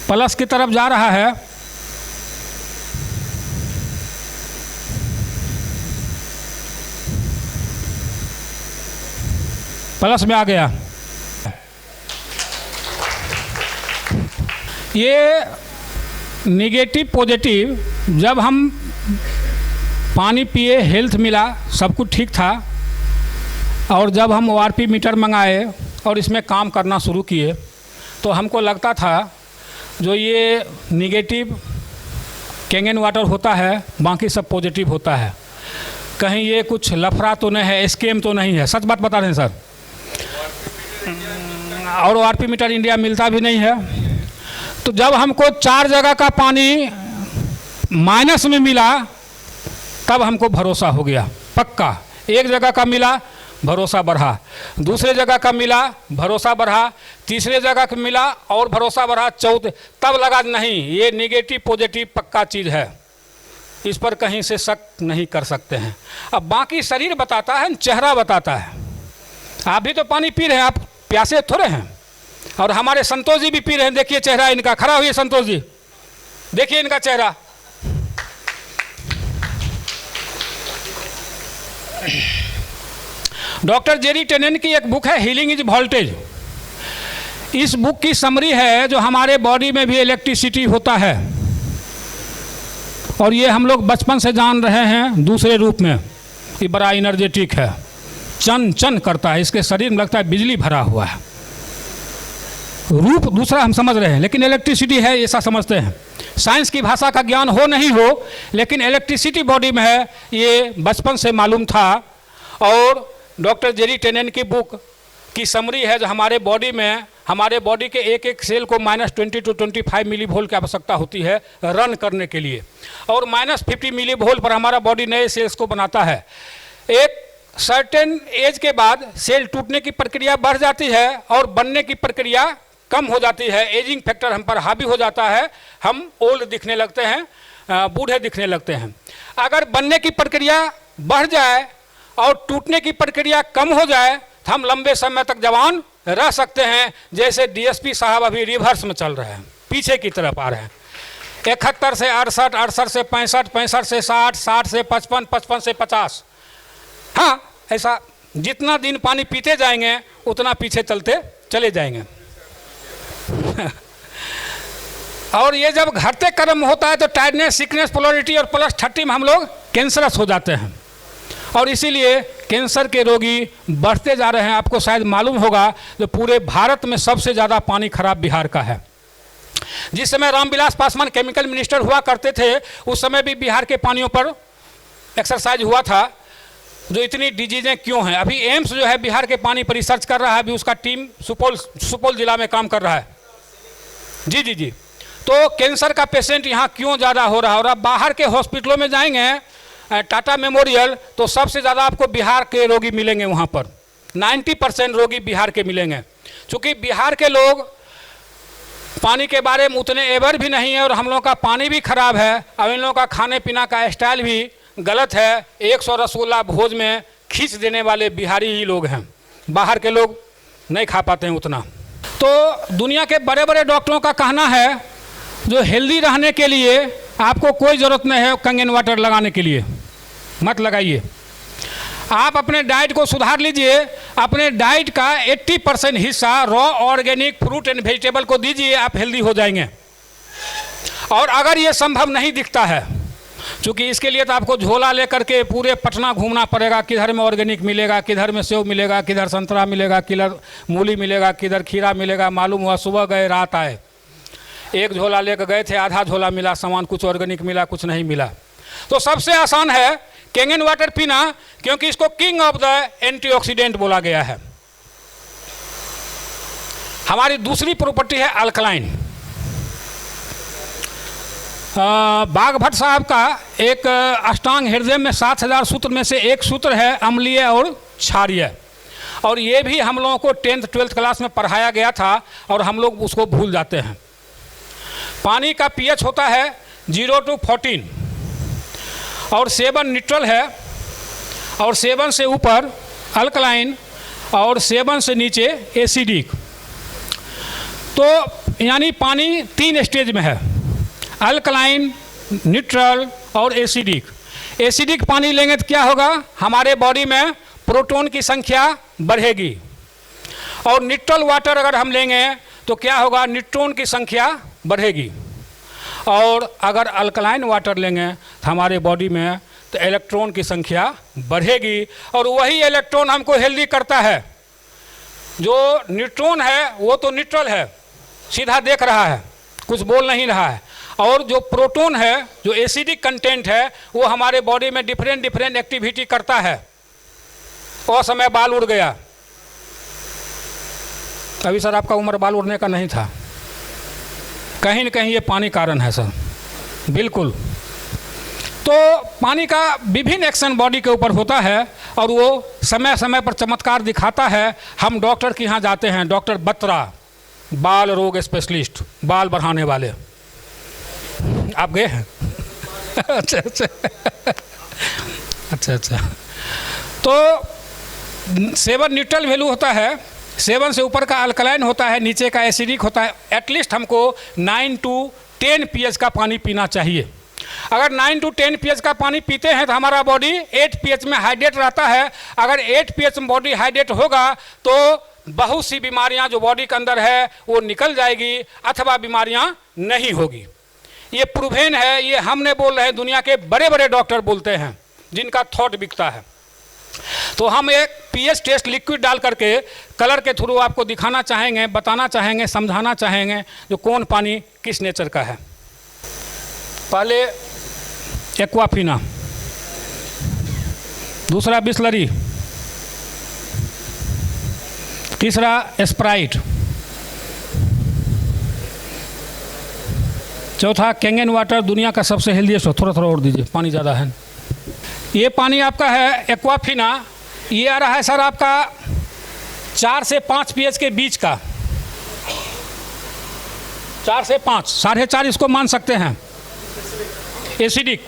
प्लस की तरफ जा रहा है। प्लस में आ गया। ये निगेटिव पॉजिटिव, जब हम पानी पिए, हेल्थ मिला, सब कुछ ठीक था, और जब हम ORP मीटर मंगाए और इसमें काम करना शुरू किए तो हमको लगता था जो ये निगेटिव कैंगन वाटर होता है बाकी सब पॉजिटिव होता है, कहीं ये कुछ लफड़ा तो नहीं है, स्कैम तो नहीं है। सच बात बता रहे हैं सर। और ORP मीटर इंडिया मिलता भी नहीं है। तो जब हमको 4 जगह का पानी माइनस में मिला तब हमको भरोसा हो गया पक्का। एक जगह का मिला, भरोसा बढ़ा, दूसरे जगह का मिला, भरोसा बढ़ा, तीसरे जगह का मिला और भरोसा बढ़ा, चौथे, तब लगा नहीं ये निगेटिव पॉजिटिव पक्का चीज़ है, इस पर कहीं से शक नहीं कर सकते हैं। अब बाकी शरीर बताता है, चेहरा बताता है। आप भी तो पानी पी रहे हैं, आप प्यासे थोड़े हैं। और हमारे संतोष जी भी पी रहे हैं, देखिए चेहरा इनका, खड़ा हुई संतोष जी, देखिए इनका चेहरा। डॉक्टर जेरी टेनेन की एक बुक है हीलिंग इज वोल्टेज। इस बुक की समरी है जो हमारे बॉडी में भी इलेक्ट्रिसिटी होता है, और ये हम लोग बचपन से जान रहे हैं दूसरे रूप में। ये बड़ा एनर्जेटिक है, चन चन करता है, इसके शरीर में लगता है बिजली भरा हुआ है। रूप दूसरा हम समझ रहे हैं, लेकिन इलेक्ट्रिसिटी है ऐसा समझते हैं। साइंस की भाषा का ज्ञान हो नहीं हो, लेकिन इलेक्ट्रिसिटी बॉडी में है, ये बचपन से मालूम था। और डॉक्टर जेरी टेनेन की बुक की समरी है जो हमारे बॉडी में, हमारे बॉडी के एक एक सेल को -20 to 25 मिली वोल्ट की आवश्यकता होती है रन करने के लिए, और -50 मिली वोल्ट पर हमारा बॉडी नए सेल्स को बनाता है। एक सर्टेन एज के बाद सेल टूटने की प्रक्रिया बढ़ जाती है और बनने की प्रक्रिया कम हो जाती है। एजिंग फैक्टर हम पर हावी हो जाता है, हम ओल्ड दिखने लगते हैं, बूढ़े दिखने लगते हैं। अगर बनने की प्रक्रिया बढ़ जाए और टूटने की प्रक्रिया कम हो जाए तो हम लंबे समय तक जवान रह सकते हैं। जैसे डीएसपी साहब अभी रिवर्स में चल रहे हैं, पीछे की तरफ आ रहे हैं। 71 से 68, 68 से 65, 65 से 60, 60 से 55, 55 से 50। हाँ, ऐसा जितना दिन पानी पीते जाएंगे उतना पीछे चलते चले जाएंगे। और ये जब घटते क्रम होता है तो टायर्डनेस, सिकनेस, पोलरिटी और +30 में हम लोग कैंसरस हो जाते हैं, और इसीलिए कैंसर के रोगी बढ़ते जा रहे हैं। आपको शायद मालूम होगा कि पूरे भारत में सबसे ज़्यादा पानी खराब बिहार का है। जिस समय रामविलास पासवान केमिकल मिनिस्टर हुआ करते थे उस समय भी बिहार के पानियों पर एक्सरसाइज हुआ था, जो इतनी डिजीज़ें क्यों हैं। अभी एम्स जो है बिहार के पानी पर रिसर्च कर रहा है, अभी उसका टीम सुपौल जिला में काम कर रहा है। जी जी जी। तो कैंसर का पेशेंट यहाँ क्यों ज़्यादा हो रहा है। और आप बाहर के हॉस्पिटलों में जाएंगे, टाटा मेमोरियल, तो सबसे ज़्यादा आपको बिहार के रोगी मिलेंगे। वहाँ पर 90% रोगी बिहार के मिलेंगे। चूँकि बिहार के लोग पानी के बारे में उतने एवर भी नहीं है और हम लोगों का पानी भी खराब है, और इन लोगों का खाने पीना का स्टाइल भी गलत है। 100 रसगुल्ला भोज में खींच देने वाले बिहारी ही लोग हैं, बाहर के लोग नहीं खा पाते हैं उतना। तो दुनिया के बड़े बड़े डॉक्टरों का कहना है जो हेल्दी रहने के लिए आपको कोई ज़रूरत नहीं है कंगन वाटर लगाने के लिए, मत लगाइए। आप अपने डाइट को सुधार लीजिए, अपने डाइट का 80% हिस्सा raw organic fruit and vegetable को दीजिए, आप हेल्दी हो जाएंगे। और अगर ये संभव नहीं दिखता है, क्योंकि इसके लिए तो आपको झोला लेकर के पूरे पटना घूमना पड़ेगा, किधर में ऑर्गेनिक मिलेगा, किधर में सेव मिलेगा, किधर संतरा मिलेगा, किधर मूली मिलेगा, किधर खीरा मिलेगा। मालूम हुआ सुबह गए रात आए, एक झोला लेकर गए थे, आधा झोला मिला सामान, कुछ ऑर्गेनिक मिला, कुछ नहीं मिला। तो सबसे आसान है कैंगन वाटर पीना, क्योंकि इसको किंग ऑफ द एंटीऑक्सीडेंट बोला गया है। हमारी दूसरी प्रॉपर्टी है अल्कलाइन। बागभट्ट साहब का एक अष्टांग हृदय में 7000 सूत्र में से एक सूत्र है अम्लीय और क्षारीय, और ये भी हम लोगों को 10th 12th क्लास में पढ़ाया गया था और हम लोग उसको भूल जाते हैं। पानी का pH होता है 0 to 14, और 7 न्यूट्रल है, और 7 से ऊपर अल्कलाइन, और 7 से नीचे एसिडिक। तो यानी पानी 3 स्टेज में है, अल्कलाइन, न्यूट्रल और एसिडिक। एसिडिक पानी लेंगे तो क्या होगा, हमारे बॉडी में प्रोटॉन की संख्या बढ़ेगी, और न्यूट्रल वाटर अगर हम लेंगे तो क्या होगा, न्यूट्रॉन की संख्या बढ़ेगी। और अगर अल्कलाइन वाटर लेंगे तो हमारे बॉडी में तो इलेक्ट्रॉन की संख्या बढ़ेगी, और वही इलेक्ट्रॉन हमको हेल्दी करता है। जो न्यूट्रॉन है वो तो न्यूट्रल है, सीधा देख रहा है, कुछ बोल नहीं रहा है, और जो प्रोटॉन है, जो एसिडिक कंटेंट है, वो हमारे बॉडी में डिफरेंट एक्टिविटी करता है। और समय बाल उड़ गया, अभी सर आपका उम्र बाल उड़ने का नहीं था, कहीं न कहीं ये पानी कारण है सर, बिल्कुल। तो पानी का विभिन्न एक्शन बॉडी के ऊपर होता है, और वो समय समय पर चमत्कार दिखाता है। हम डॉक्टर के यहाँ जाते हैं, डॉक्टर बत्रा, बाल रोग स्पेशलिस्ट, बाल बढ़ाने वाले, आप गए हैं? अच्छा अच्छा अच्छा अच्छा। तो 7 न्यूट्रल वैल्यू होता है, 7 से ऊपर का अल्कलाइन होता है, नीचे का एसिडिक होता है। एटलीस्ट हमको 9 to 10 pH का पानी पीना चाहिए। अगर 9 to 10 pH का पानी पीते हैं तो हमारा बॉडी 8 pH में हाइड्रेट रहता है। अगर 8 pH में बॉडी हाइड्रेट होगा तो बहुत सी बीमारियां जो बॉडी के अंदर है वो निकल जाएगी, अथवा बीमारियां नहीं होगी। ये प्रूवेन है, ये हम नहीं बोल रहे हैं, दुनिया के बड़े बड़े डॉक्टर बोलते हैं जिनका थॉट बिकता है। तो हम एक pH टेस्ट लिक्विड डाल करके कलर के थ्रू आपको दिखाना चाहेंगे, बताना चाहेंगे, समझाना चाहेंगे जो कौन पानी किस नेचर का है। पहले एक्वाफिना, दूसरा बिस्लरी, तीसरा स्प्राइट, चौथा कैंगन वाटर, दुनिया का सबसे हेल्दीएस्ट हो। थोड़ा थोड़ा और दीजिए, पानी ज़्यादा है। ये पानी आपका है एक्वाफिना, ये आ रहा है सर आपका 4 से 5 pH के बीच का, 4 से 5, 4.5 इसको मान सकते हैं, एसिडिक।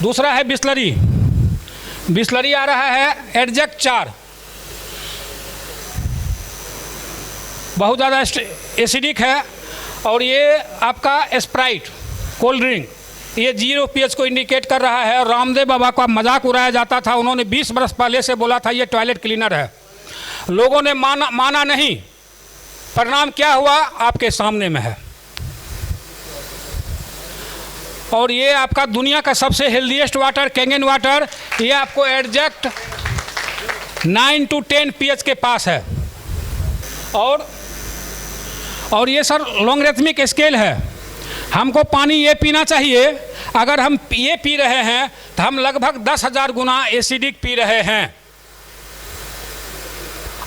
दूसरा है बिस्लरी, बिस्लरी आ रहा है एडजेक्ट 4, बहुत ज़्यादा एसिडिक है। और ये आपका स्प्राइट कोल्ड ड्रिंक, ये 0 pH को इंडिकेट कर रहा है। और रामदेव बाबा का मजाक उड़ाया जाता था, उन्होंने 20 बरस पहले से बोला था ये टॉयलेट क्लीनर है। लोगों ने माना नहीं, परिणाम क्या हुआ आपके सामने में है। और ये आपका दुनिया का सबसे हेल्दीएस्ट वाटर कैंगन वाटर, ये आपको एडजेक्ट 9 to 10 pH के पास है। और ये सर लॉगरिथमिक स्केल है, हमको पानी ये पीना चाहिए। अगर हम ये पी रहे हैं तो हम लगभग 10,000 गुना एसिडिक पी रहे हैं।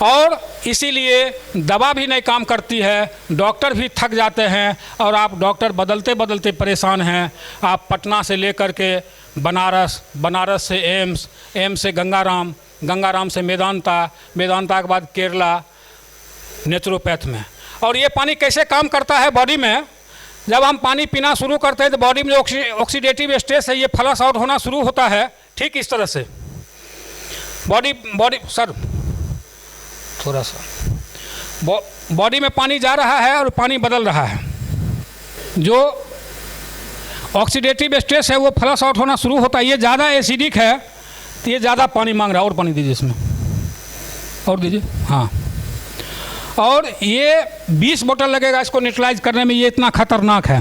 और इसीलिए दवा भी नहीं काम करती है, डॉक्टर भी थक जाते हैं। और आप डॉक्टर बदलते बदलते परेशान हैं। आप पटना से लेकर के बनारस, बनारस से एम्स, एम्स से गंगाराम, गंगाराम से मेदांता, मेदांता के बाद केरला नेचुरोपैथ में। और ये पानी कैसे काम करता है बॉडी में, जब हम पानी पीना शुरू करते हैं तो बॉडी में जो ऑक्सीडेटिव स्ट्रेस है ये फ्लश आउट होना शुरू होता है। ठीक इस तरह से बॉडी सर थोड़ा सा बॉडी में पानी जा रहा है और पानी बदल रहा है। जो ऑक्सीडेटिव स्ट्रेस है वो फ्लश आउट होना शुरू होता है। ये ज़्यादा एसिडिक है तो ये ज़्यादा पानी मांग रहा है। और पानी दीजिए इसमें, और दीजिए, हाँ। और ये 20 बोतल लगेगा इसको न्यूट्रलाइज करने में, ये इतना खतरनाक है।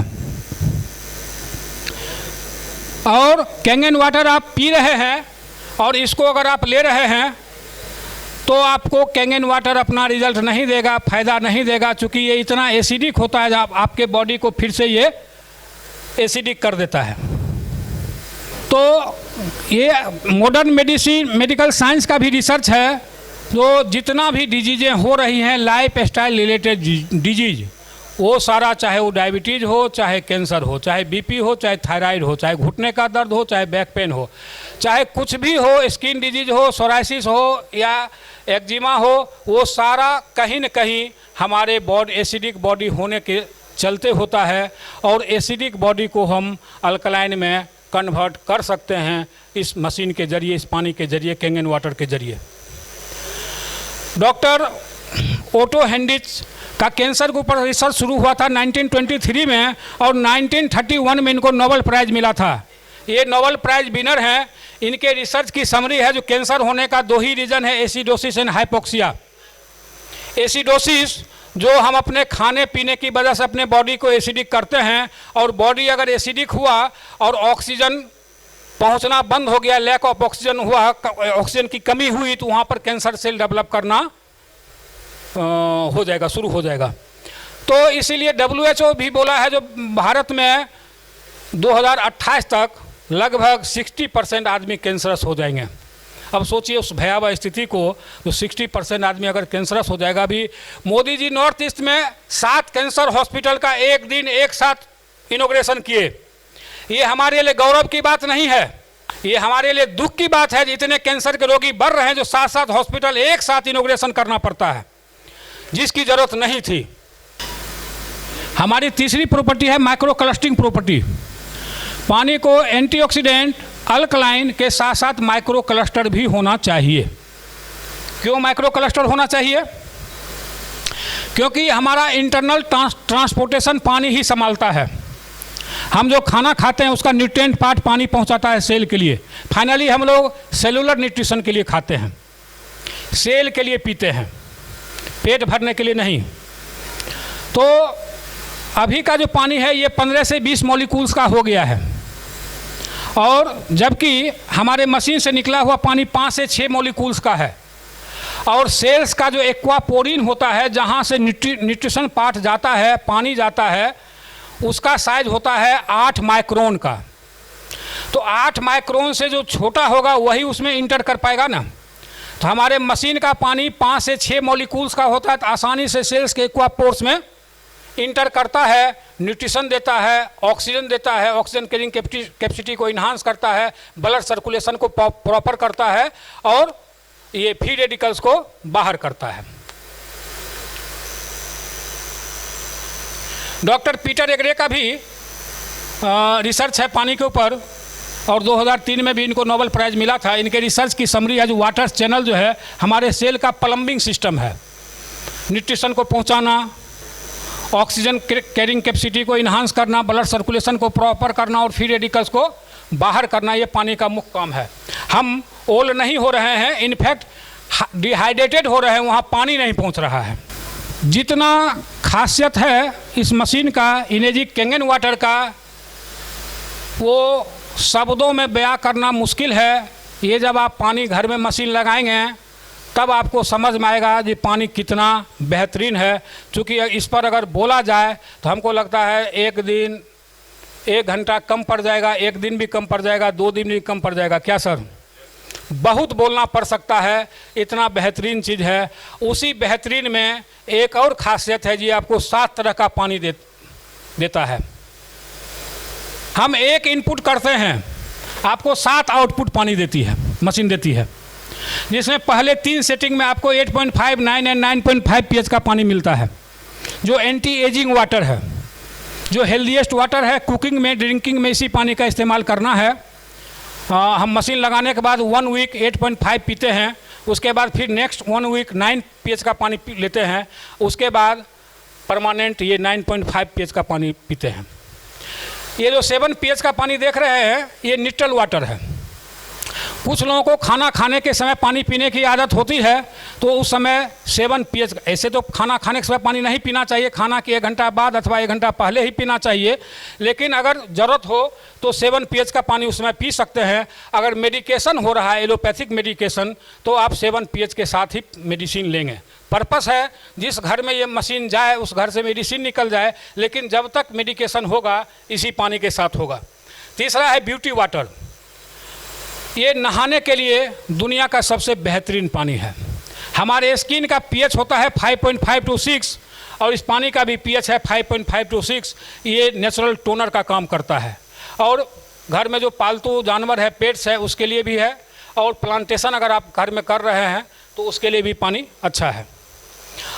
और कैंगन वाटर आप पी रहे हैं और इसको अगर आप ले रहे हैं तो आपको कैंगन वाटर अपना रिजल्ट नहीं देगा, फ़ायदा नहीं देगा, क्योंकि ये इतना एसिडिक होता है आपके बॉडी को फिर से ये एसिडिक कर देता है। तो ये मॉडर्न मेडिकल साइंस का भी रिसर्च है, जो जितना भी डिजीज़ें हो रही हैं लाइफ स्टाइल रिलेटेड डिजीज, वो सारा, चाहे वो डायबिटीज़ हो, चाहे कैंसर हो, चाहे बीपी हो, चाहे थायराइड हो, चाहे घुटने का दर्द हो, चाहे बैक पेन हो, चाहे कुछ भी हो, स्किन डिजीज हो, सोराइसिस हो या एक्जिमा हो, वो सारा कहीं न कहीं हमारे एसिडिक बॉडी होने के चलते होता है। और एसिडिक बॉडी को हम अल्कलाइन में कन्वर्ट कर सकते हैं इस मशीन के ज़रिए, इस पानी के ज़रिए, कैंगन वाटर के ज़रिए। डॉक्टर ओटो हेंड्रिक्स का कैंसर के ऊपर रिसर्च शुरू हुआ था 1923 में, और 1931 में इनको नोबेल प्राइज़ मिला था। ये नोबेल प्राइज़ विनर हैं। इनके रिसर्च की समरी है, जो कैंसर होने का 2 ही रीज़न है, एसिडोसिस एंड हाइपोक्सिया। एसिडोसिस जो हम अपने खाने पीने की वजह से अपने बॉडी को एसिडिक करते हैं, और बॉडी अगर एसिडिक हुआ और ऑक्सीजन पहुंचना बंद हो गया, लैक ऑफ ऑक्सीजन हुआ, ऑक्सीजन की कमी हुई, तो वहाँ पर कैंसर सेल डेवलप करना हो जाएगा, शुरू हो जाएगा। तो इसीलिए WHO भी बोला है जो भारत में 2028 तक लगभग 60% आदमी कैंसरस हो जाएंगे। अब सोचिए उस भयावह स्थिति को, जो 60% आदमी अगर कैंसरस हो जाएगा। भी मोदी जी नॉर्थ ईस्ट में 7 कैंसर हॉस्पिटल का एक दिन एक साथ इनॉग्रेशन किए। ये हमारे लिए गौरव की बात नहीं है, ये हमारे लिए दुख की बात है। इतने कैंसर के रोगी बढ़ रहे हैं जो 7 हॉस्पिटल एक साथ इनॉग्रेशन करना पड़ता है, जिसकी जरूरत नहीं थी। हमारी तीसरी प्रॉपर्टी है माइक्रो क्लस्टरिंग प्रॉपर्टी। पानी को एंटीऑक्सीडेंट, अल्कलाइन के साथ साथ माइक्रो क्लस्टर भी होना चाहिए। क्यों माइक्रो क्लस्टर होना चाहिए? क्योंकि हमारा इंटरनल ट्रांसपोर्टेशन पानी ही संभालता है। हम जो खाना खाते हैं उसका न्यूट्रिएंट पार्ट पानी पहुंचाता है सेल के लिए। फाइनली हम लोग सेलुलर न्यूट्रिशन के लिए खाते हैं, सेल के लिए पीते हैं, पेट भरने के लिए नहीं। तो अभी का जो पानी है ये 15 से 20 मॉलिक्यूल्स का हो गया है, और जबकि हमारे मशीन से निकला हुआ पानी 5 से 6 मॉलिक्यूल्स का है। और सेल्स का जो एक्वापोरिन होता है, जहाँ से न्यूट्रिशन पार्ट जाता है, पानी जाता है, उसका साइज होता है 8 माइक्रोन का। तो 8 माइक्रोन से जो छोटा होगा वही उसमें इंटर कर पाएगा ना। तो हमारे मशीन का पानी 5 से 6 मॉलिक्यूल्स का होता है, तो आसानी से सेल्स के एक्वा पोर्स में इंटर करता है, न्यूट्रिशन देता है, ऑक्सीजन देता है, ऑक्सीजन कैरिंग कैपेसिटी को इन्हांस करता है, ब्लड सर्कुलेशन को प्रॉपर करता है और ये फ्री रेडिकल्स को बाहर करता है। डॉक्टर पीटर एग्रे का भी रिसर्च है पानी के ऊपर, और 2003 में भी इनको नोबेल प्राइज़ मिला था। इनके रिसर्च की समरी है जो वाटर चैनल जो है हमारे सेल का प्लम्बिंग सिस्टम है, न्यूट्रिशन को पहुंचाना, ऑक्सीजन कैरिंग कैपेसिटी को इन्हांस करना, ब्लड सर्कुलेशन को प्रॉपर करना और फ्री रेडिकल्स को बाहर करना, ये पानी का मुख्य काम है। हम ओल्ड नहीं हो रहे हैं, इनफैक्ट डिहाइड्रेटेड हो रहे हैं, वहाँ पानी नहीं पहुँच रहा है। जितना खासियत है इस मशीन का, एनर्जी कैंगन वाटर का, वो शब्दों में बयां करना मुश्किल है। ये जब आप पानी घर में मशीन लगाएंगे तब आपको समझ में आएगा ये पानी कितना बेहतरीन है। क्योंकि इस पर अगर बोला जाए तो हमको लगता है एक दिन 1 घंटा कम पड़ जाएगा, 1 दिन भी कम पड़ जाएगा, 2 दिन भी कम पड़ जाएगा। क्या सर? बहुत बोलना पड़ सकता है, इतना बेहतरीन चीज़ है। उसी बेहतरीन में एक और ख़ासियत है जी, आपको 7 तरह का पानी देता है। हम एक इनपुट करते हैं, आपको 7 आउटपुट पानी देती है, मशीन देती है, जिसमें पहले 3 सेटिंग में आपको 8.5, 9 एंड 9.5 pH का पानी मिलता है, जो एंटी एजिंग वाटर है, जो हेल्दीएस्ट वाटर है। कुकिंग में, ड्रिंकिंग में इसी पानी का इस्तेमाल करना है। हम मशीन लगाने के बाद 1 वीक 8.5 पीते हैं, उसके बाद फिर नेक्स्ट 1 वीक 9 pH का पानी लेते हैं, उसके बाद परमानेंट ये 9.5 pH का पानी पीते हैं। ये जो 7 pH का पानी देख रहे हैं ये न्यूट्रल वाटर है। कुछ लोगों को खाना खाने के समय पानी पीने की आदत होती है, तो उस समय 7 pH, ऐसे तो खाना खाने के समय पानी नहीं पीना चाहिए, खाना के 1 घंटा बाद अथवा 1 घंटा पहले ही पीना चाहिए। लेकिन अगर ज़रूरत हो तो 7 pH का पानी उस समय पी सकते हैं। अगर मेडिकेशन हो रहा है, एलोपैथिक मेडिकेशन, तो आप 7 pH के साथ ही मेडिसिन लेंगे। पर्पस है जिस घर में ये मशीन जाए उस घर से मेडिसिन निकल जाए, लेकिन जब तक मेडिकेशन होगा इसी पानी के साथ होगा। तीसरा है ब्यूटी वाटर। ये नहाने के लिए दुनिया का सबसे बेहतरीन पानी है। हमारे स्किन का pH होता है 5.5 to 6 और इस पानी का भी pH है 5.5 to 6। ये नेचुरल टोनर का काम करता है और घर में जो पालतू जानवर है, पेट्स है, उसके लिए भी है, और प्लांटेशन अगर आप घर में कर रहे हैं तो उसके लिए भी पानी अच्छा है।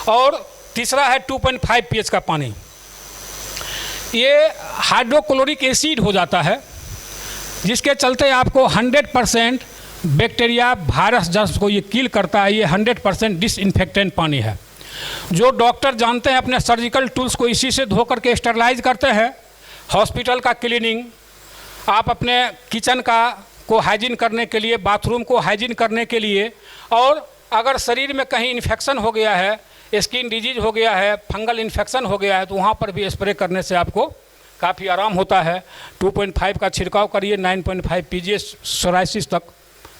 और तीसरा है 2.5 pH का पानी। ये हाइड्रोक्लोरिक एसिड हो जाता है, जिसके चलते आपको 100% बैक्टीरिया, वायरस जर्म्स को ये किल करता है। ये 100% डिसइंफेक्टेंट पानी है। जो डॉक्टर जानते हैं अपने सर्जिकल टूल्स को इसी से धो करके स्टरलाइज करते हैं। हॉस्पिटल का क्लीनिंग, आप अपने किचन को हाइजीन करने के लिए, बाथरूम को हाइजीन करने के लिए, और अगर शरीर में कहीं इन्फेक्शन हो गया है, स्किन डिजीज हो गया है, फंगल इन्फेक्शन हो गया है, तो वहाँ पर भी स्प्रे करने से आपको काफ़ी आराम होता है। 2.5 का छिड़काव करिए, 9.5 पीजिए, सोराइसिस तक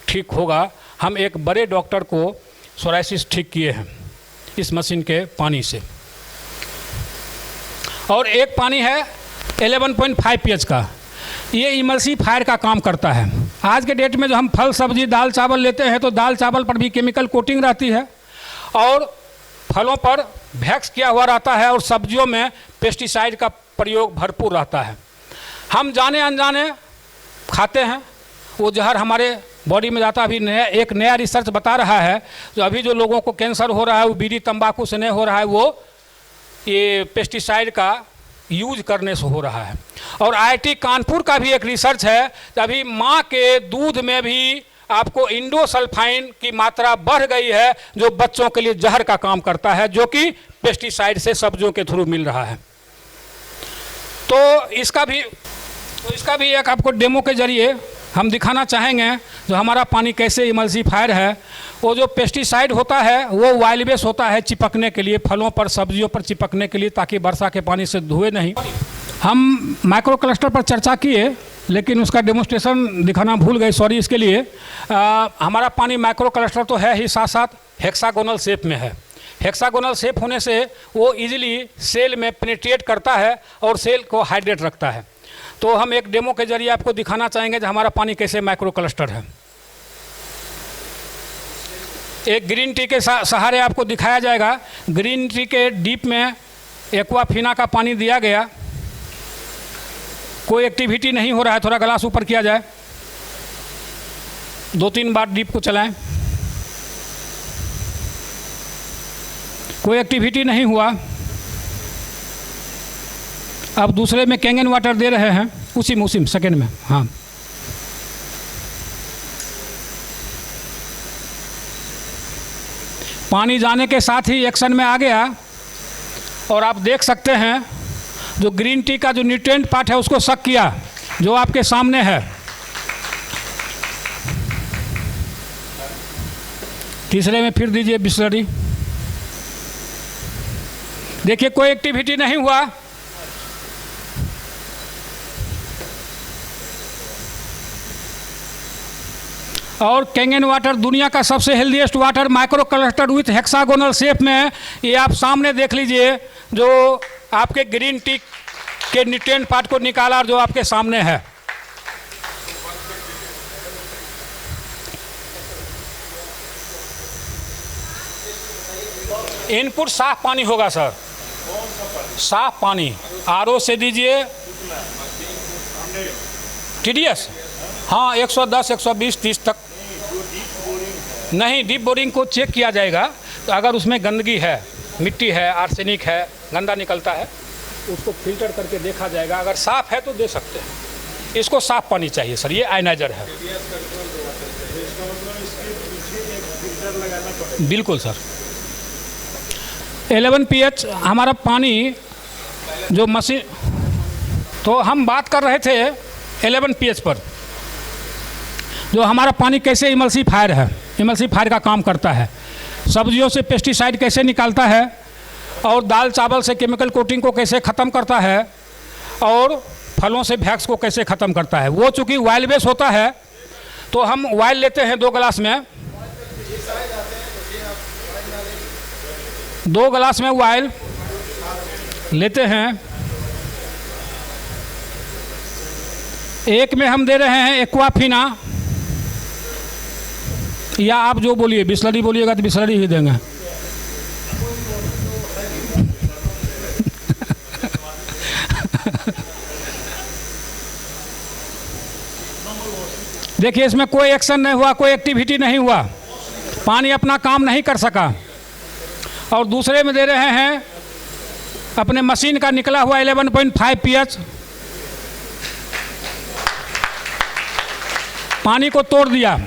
ठीक होगा। हम एक बड़े डॉक्टर को सोराइसिस ठीक किए हैं इस मशीन के पानी से। और एक पानी है 11.5 pH का, ये इमल्सिफायर का काम करता है। आज के डेट में जो हम फल सब्जी दाल चावल लेते हैं, तो दाल चावल पर भी केमिकल कोटिंग रहती है और फलों पर वैक्स किया हुआ रहता है, और सब्जियों में पेस्टिसाइड का प्रयोग भरपूर रहता है। हम जाने अनजाने खाते हैं, वो जहर हमारे बॉडी में जाता है। अभी एक नया रिसर्च बता रहा है, जो अभी जो लोगों को कैंसर हो रहा है वो बीड़ी तंबाकू से नहीं हो रहा है, वो ये पेस्टिसाइड का यूज करने से हो रहा है। और IIT कानपुर का भी एक रिसर्च है, अभी माँ के दूध में भी आपको इंडोसल्फाइन की मात्रा बढ़ गई है, जो बच्चों के लिए जहर का काम करता है, जो कि पेस्टिसाइड से सब्जियों के थ्रू मिल रहा है। तो इसका भी एक आपको डेमो के जरिए हम दिखाना चाहेंगे जो हमारा पानी कैसे इमल्सिफायर है। वो जो पेस्टिसाइड होता है वो वाइल्ड बेस होता है, चिपकने के लिए, फलों पर सब्जियों पर चिपकने के लिए, ताकि वर्षा के पानी से धुए नहीं। हम माइक्रो क्लस्टर पर चर्चा किए, लेकिन उसका डेमोस्ट्रेशन दिखाना भूल गए, सॉरी इसके लिए। हमारा पानी माइक्रो क्लस्टर तो है ही, साथ साथ हेक्सागोनल शेप में है। हेक्सागोनल शेप होने से वो इजीली सेल में पेनिट्रेट करता है और सेल को हाइड्रेट रखता है। तो हम एक डेमो के जरिए आपको दिखाना चाहेंगे कि हमारा पानी कैसे माइक्रो क्लस्टर है। एक ग्रीन टी के सहारे आपको दिखाया जाएगा। ग्रीन टी के डीप में एक्वाफिना का पानी दिया गया, कोई एक्टिविटी नहीं हो रहा है। थोड़ा ग्लास ऊपर किया जाए, 2-3 बार डीप को चलाएं, कोई एक्टिविटी नहीं हुआ। अब दूसरे में कैंगन वाटर दे रहे हैं, उसी सेकेंड में। हाँ, पानी जाने के साथ ही एक्शन में आ गया और आप देख सकते हैं जो ग्रीन टी का जो न्यूट्रिएंट पार्ट है उसको सक किया, जो आपके सामने है। तीसरे में फिर दीजिए बिस्लरी, देखिए कोई एक्टिविटी नहीं हुआ। और कैंगन वाटर दुनिया का सबसे healthiest water, micro cluster with hexagonal shape में है। ये आप सामने देख लीजिए, जो आपके ग्रीन टी के न्यूट्रिएंट पार्ट को निकाला और जो आपके सामने है। इनपुट साफ पानी होगा सर, साफ पानी। आरओ से दीजिए, टीडीएस, हाँ 110, 120, 30 तक नहीं। डीप बोरिंग को चेक किया जाएगा, तो अगर उसमें गंदगी है, मिट्टी है, आर्सेनिक है, गंदा निकलता है, उसको फिल्टर करके देखा जाएगा। अगर साफ़ है तो दे सकते हैं। इसको साफ़ पानी चाहिए सर, ये आयनाइजर है। बिल्कुल सर। 11 pH हमारा पानी जो मशीन, तो हम बात कर रहे थे 11 pH पर, जो हमारा पानी कैसे इमल्सीफायर है, इमल्सीफायर का काम करता है। सब्जियों से पेस्टिसाइड कैसे निकालता है, और दाल चावल से केमिकल कोटिंग को कैसे ख़त्म करता है, और फलों से वैक्स को कैसे ख़त्म करता है। वो चूँकि ऑयल बेस होता है, तो हम ऑयल लेते हैं 2 गिलास में, 2 गिलास में ऑयल लेते हैं। एक में हम दे रहे हैं एक्वाफिना, या आप जो बोलिए, बिस्लरी बोलिएगा तो बिस्लरी ही देंगे। देखिए इसमें कोई एक्शन नहीं हुआ, कोई एक्टिविटी नहीं हुआ, पानी अपना काम नहीं कर सका। और दूसरे में दे रहे हैं अपने मशीन का निकला हुआ 11.5 pH, पानी को तोड़ दिया,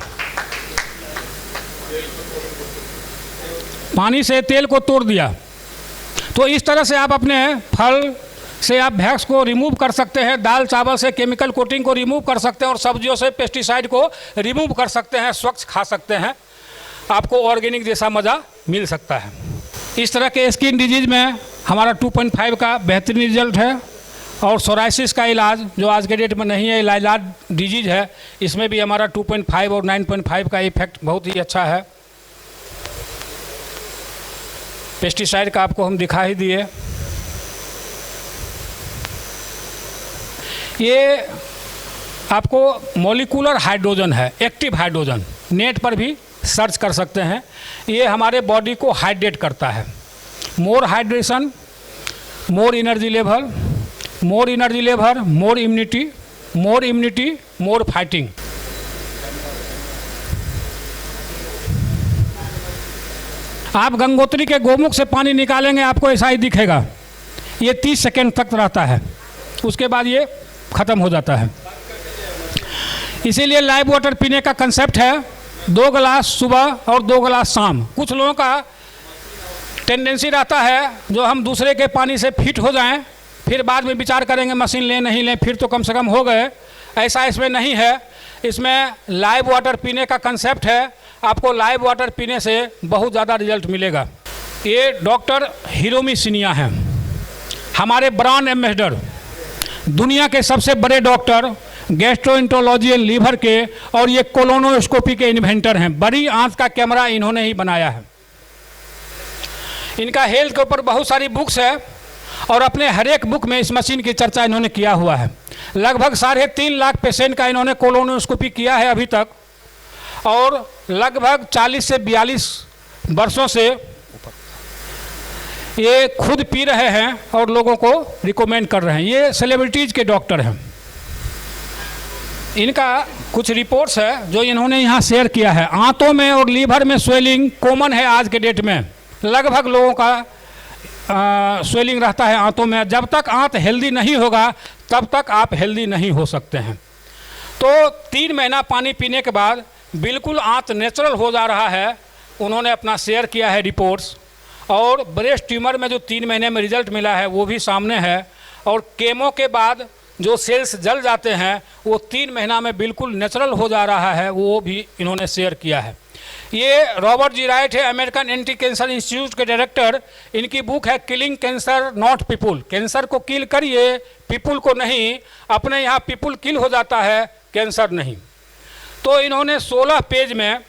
पानी से तेल को तोड़ दिया। तो इस तरह से आप अपने फल से आप वैक्स को रिमूव कर सकते हैं, दाल चावल से केमिकल कोटिंग को रिमूव कर सकते हैं, और सब्जियों से पेस्टिसाइड को रिमूव कर सकते हैं, स्वच्छ खा सकते हैं। आपको ऑर्गेनिक जैसा मज़ा मिल सकता है। इस तरह के स्किन डिजीज़ में हमारा 2.5 का बेहतरीन रिजल्ट है। और सोराइसिस का इलाज जो आज के डेट में नहीं है, इलाज डिजीज़ है, इसमें भी हमारा 2.5 और 9.5 का इफेक्ट बहुत ही अच्छा है। पेस्टिसाइड का आपको हम दिखा ही दिए। ये आपको मॉलिक्यूलर हाइड्रोजन है, एक्टिव हाइड्रोजन, नेट पर भी सर्च कर सकते हैं। ये हमारे बॉडी को हाइड्रेट करता है। More hydration, more energy level, more energy level, more immunity, more immunity, more fighting. आप गंगोत्री के गोमुख से पानी निकालेंगे, आपको ऐसा ही दिखेगा। ये 30 सेकेंड तक रहता है, उसके बाद ये ख़त्म हो जाता है। इसीलिए लाइव वाटर पीने का कंसेप्ट है 2 गिलास सुबह और 2 गिलास शाम। कुछ लोगों का टेंडेंसी रहता है जो हम दूसरे के पानी से फिट हो जाएं, फिर बाद में विचार करेंगे मशीन लें नहीं लें, फिर तो कम से कम हो गए। ऐसा इसमें नहीं है। इसमें लाइव वाटर पीने का कंसेप्ट है। आपको लाइव वाटर पीने से बहुत ज़्यादा रिजल्ट मिलेगा। ये डॉक्टर हिरोमी सिनिया हैं, हमारे ब्रांड एम्बेसडर, दुनिया के सबसे बड़े डॉक्टर, गैस्ट्रोएंटरोलॉजी एंड लीवर के, और ये कोलोनोस्कोपी के इन्वेंटर हैं। बड़ी आंख का कैमरा इन्होंने ही बनाया है। इनका हेल्थ के ऊपर बहुत सारी बुक्स है, और अपने हर एक बुक में इस मशीन की चर्चा इन्होंने किया हुआ है। लगभग 3.5 लाख पेशेंट का इन्होंने कोलोनोस्कोपी किया है अभी तक, और लगभग 40 से 42 वर्षों से ये खुद पी रहे हैं और लोगों को रिकमेंड कर रहे हैं। ये सेलिब्रिटीज़ के डॉक्टर हैं। इनका कुछ रिपोर्ट्स है जो इन्होंने यहाँ शेयर किया है। आंतों में और लीवर में स्वेलिंग कॉमन है आज के डेट में। लगभग लोगों का स्वेलिंग रहता है आंतों में। जब तक आंत हेल्दी नहीं होगा तब तक आप हेल्दी नहीं हो सकते हैं। तो 3 महीना पानी पीने के बाद बिल्कुल आंत नेचुरल हो जा रहा है। उन्होंने अपना शेयर किया है रिपोर्ट्स। और ब्रेस्ट ट्यूमर में जो 3 महीने में रिजल्ट मिला है वो भी सामने है। और केमो के बाद जो सेल्स जल जाते हैं वो 3 महीना में बिल्कुल नेचुरल हो जा रहा है, वो भी इन्होंने शेयर किया है। ये रॉबर्ट जी राइट है, अमेरिकन एंटी कैंसर इंस्टीट्यूट के डायरेक्टर। इनकी बुक है killing cancer not people. Cancer को किल करिए, पीपुल को नहीं। अपने यहाँ पीपुल किल हो जाता है, कैंसर नहीं। तो इन्होंने 16 पेज में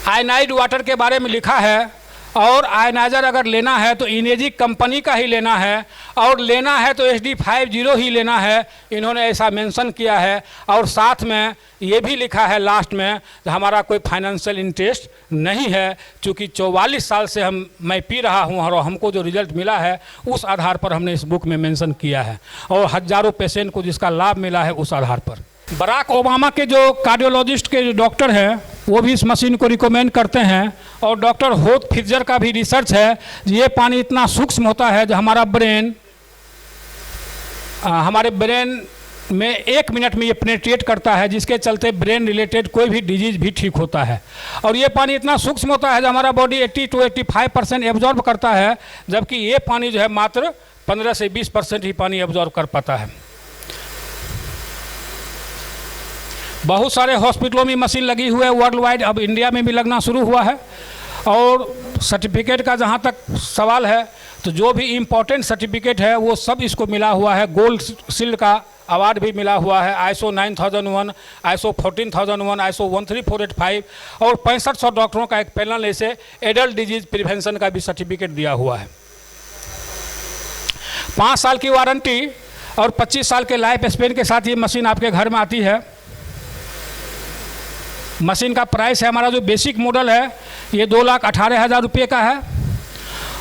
आयनाइड वाटर के बारे में लिखा है। और आयनाइजर अगर लेना है तो इनेजिक कंपनी का ही लेना है, और लेना है तो HD50 ही लेना है। इन्होंने ऐसा मेंशन किया है। और साथ में ये भी लिखा है लास्ट में, हमारा कोई फाइनेंशियल इंटरेस्ट नहीं है, क्योंकि 44 साल से मैं पी रहा हूँ और हमको जो रिजल्ट मिला है उस आधार पर हमने इस बुक में मेंशन किया है। और हज़ारों पेशेंट को जिसका लाभ मिला है उस आधार पर। बराक ओबामा के जो कार्डियोलॉजिस्ट के जो डॉक्टर हैं वो भी इस मशीन को रिकमेंड करते हैं। और डॉक्टर होथ फिट्जर का भी रिसर्च है। ये पानी इतना सूक्ष्म होता है जो हमारे ब्रेन में 1 मिनट में ये पेनिट्रेट करता है, जिसके चलते ब्रेन रिलेटेड कोई भी डिजीज भी ठीक होता है। और ये पानी इतना सूक्ष्म होता है जो हमारा बॉडी 80 to 85% एब्जॉर्ब करता है, जबकि ये पानी जो है मात्र 15 से 20% ही पानी एब्जॉर्ब कर पाता है। बहुत सारे हॉस्पिटलों में मशीन लगी हुई है वर्ल्ड वाइड, अब इंडिया में भी लगना शुरू हुआ है। और सर्टिफिकेट का जहाँ तक सवाल है तो जो भी इम्पोर्टेंट सर्टिफिकेट है वो सब इसको मिला हुआ है। गोल्ड शील्ड का अवार्ड भी मिला हुआ है, ISO 9001, ISO 14001, ISO 13485 और 6500 डॉक्टरों का एक पैनल इसे एडल्ट डिजीज प्रिवेंशन का भी सर्टिफिकेट दिया हुआ है। 5 साल की वारंटी और 25 साल के लाइफ स्पेन के साथ ये मशीन आपके घर में आती है। मशीन का प्राइस है, हमारा जो बेसिक मॉडल है ये 2,18,000 रुपये का है।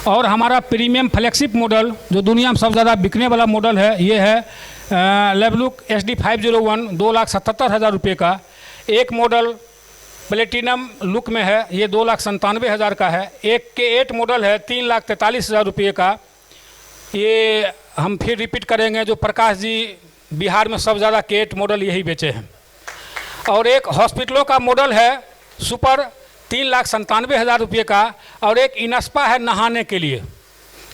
और हमारा प्रीमियम फ्लैगशिप मॉडल जो दुनिया में सबसे ज़्यादा बिकने वाला मॉडल है ये है लेवलुक HD501, 2,77,000 रुपये का। एक मॉडल प्लेटिनम लुक में है, ये 2,97,000 का है। एक K8 मॉडल है 3,43,000 रुपये का। ये हम फिर रिपीट करेंगे, जो प्रकाश जी बिहार में सबसे ज़्यादा K8 मॉडल यही बेचे हैं। और एक हॉस्पिटलों का मॉडल है सुपर 3,97,000 रुपये का। और एक इनस्पा है नहाने के लिए,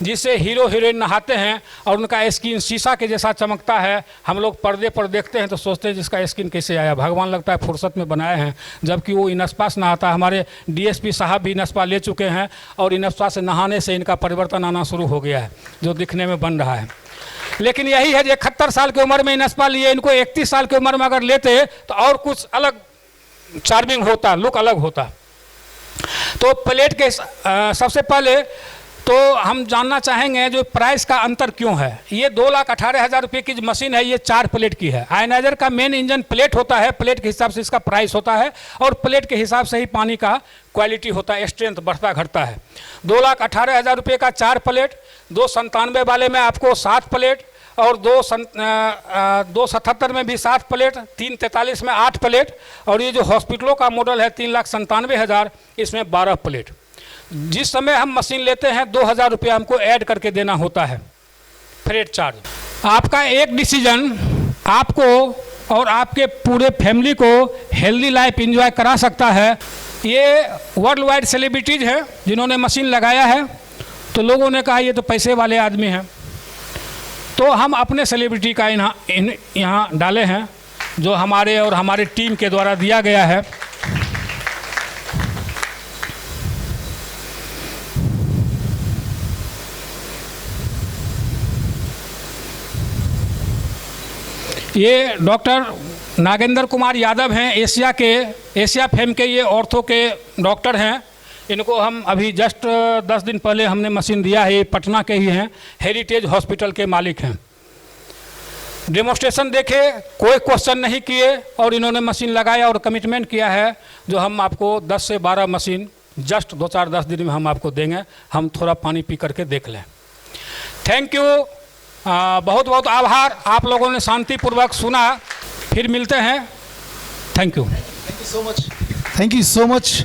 जिससे हीरो हीरोइन नहाते हैं और उनका स्किन शीशा के जैसा चमकता है। हम लोग पर्दे पर देखते हैं तो सोचते हैं जिसका स्किन कैसे आया, भगवान लगता है फुर्सत में बनाए हैं, जबकि वो इनस्पा से नहाता है। हमारे DSP साहब भी इनस्पा ले चुके हैं और इनस्पा से नहाने से इनका परिवर्तन आना शुरू हो गया है, जो दिखने में बन रहा है। लेकिन यही है, 71 साल की उम्र में इनस्पा लिए, इनको 31 साल की उम्र में अगर लेते तो और कुछ अलग चार्मिंग होता, लुक अलग होता। तो प्लेट के सबसे पहले तो हम जानना चाहेंगे जो प्राइस का अंतर क्यों है। ये 2,18,000 रुपये की जो मशीन है ये 4 प्लेट की है। आयनाइजर का मेन इंजन प्लेट होता है, प्लेट के हिसाब से इसका प्राइस होता है और प्लेट के हिसाब से ही पानी का क्वालिटी होता है, स्ट्रेंथ बढ़ता घटता है। 2,18,000 रुपये का 4 प्लेट, 297 वाले में आपको 7 प्लेट और 277 में भी 7 प्लेट, 343 में 8 प्लेट और ये जो हॉस्पिटलों का मॉडल है 3,97,000 इसमें 12 प्लेट। जिस समय हम मशीन लेते हैं 2,000 रुपये हमको ऐड करके देना होता है फ्रेट चार्ज। आपका एक डिसीजन आपको और आपके पूरे फैमिली को हेल्दी लाइफ एंजॉय करा सकता है। ये वर्ल्ड वाइड सेलिब्रिटीज़ हैं जिन्होंने मशीन लगाया है, तो लोगों ने कहा ये तो पैसे वाले आदमी हैं, तो हम अपने सेलिब्रिटी का यहाँ डाले हैं जो हमारे और हमारे टीम के द्वारा दिया गया है। ये डॉक्टर नागेंद्र कुमार यादव हैं, एशिया फेम के ये ऑर्थो के डॉक्टर हैं। इनको हम अभी जस्ट 10 दिन पहले हमने मशीन दिया है, ये पटना के ही हैं, हेरिटेज हॉस्पिटल के मालिक हैं। डेमोस्ट्रेशन देखे, कोई क्वेश्चन नहीं किए और इन्होंने मशीन लगाया और कमिटमेंट किया है जो हम आपको 10 से 12 मशीन जस्ट 2-4-10 दिन में हम आपको देंगे। हम थोड़ा पानी पी करके देख लें। थैंक यू, बहुत बहुत आभार, आप लोगों ने शांतिपूर्वक सुना। फिर मिलते हैं। Thank you so much. Thank you so much.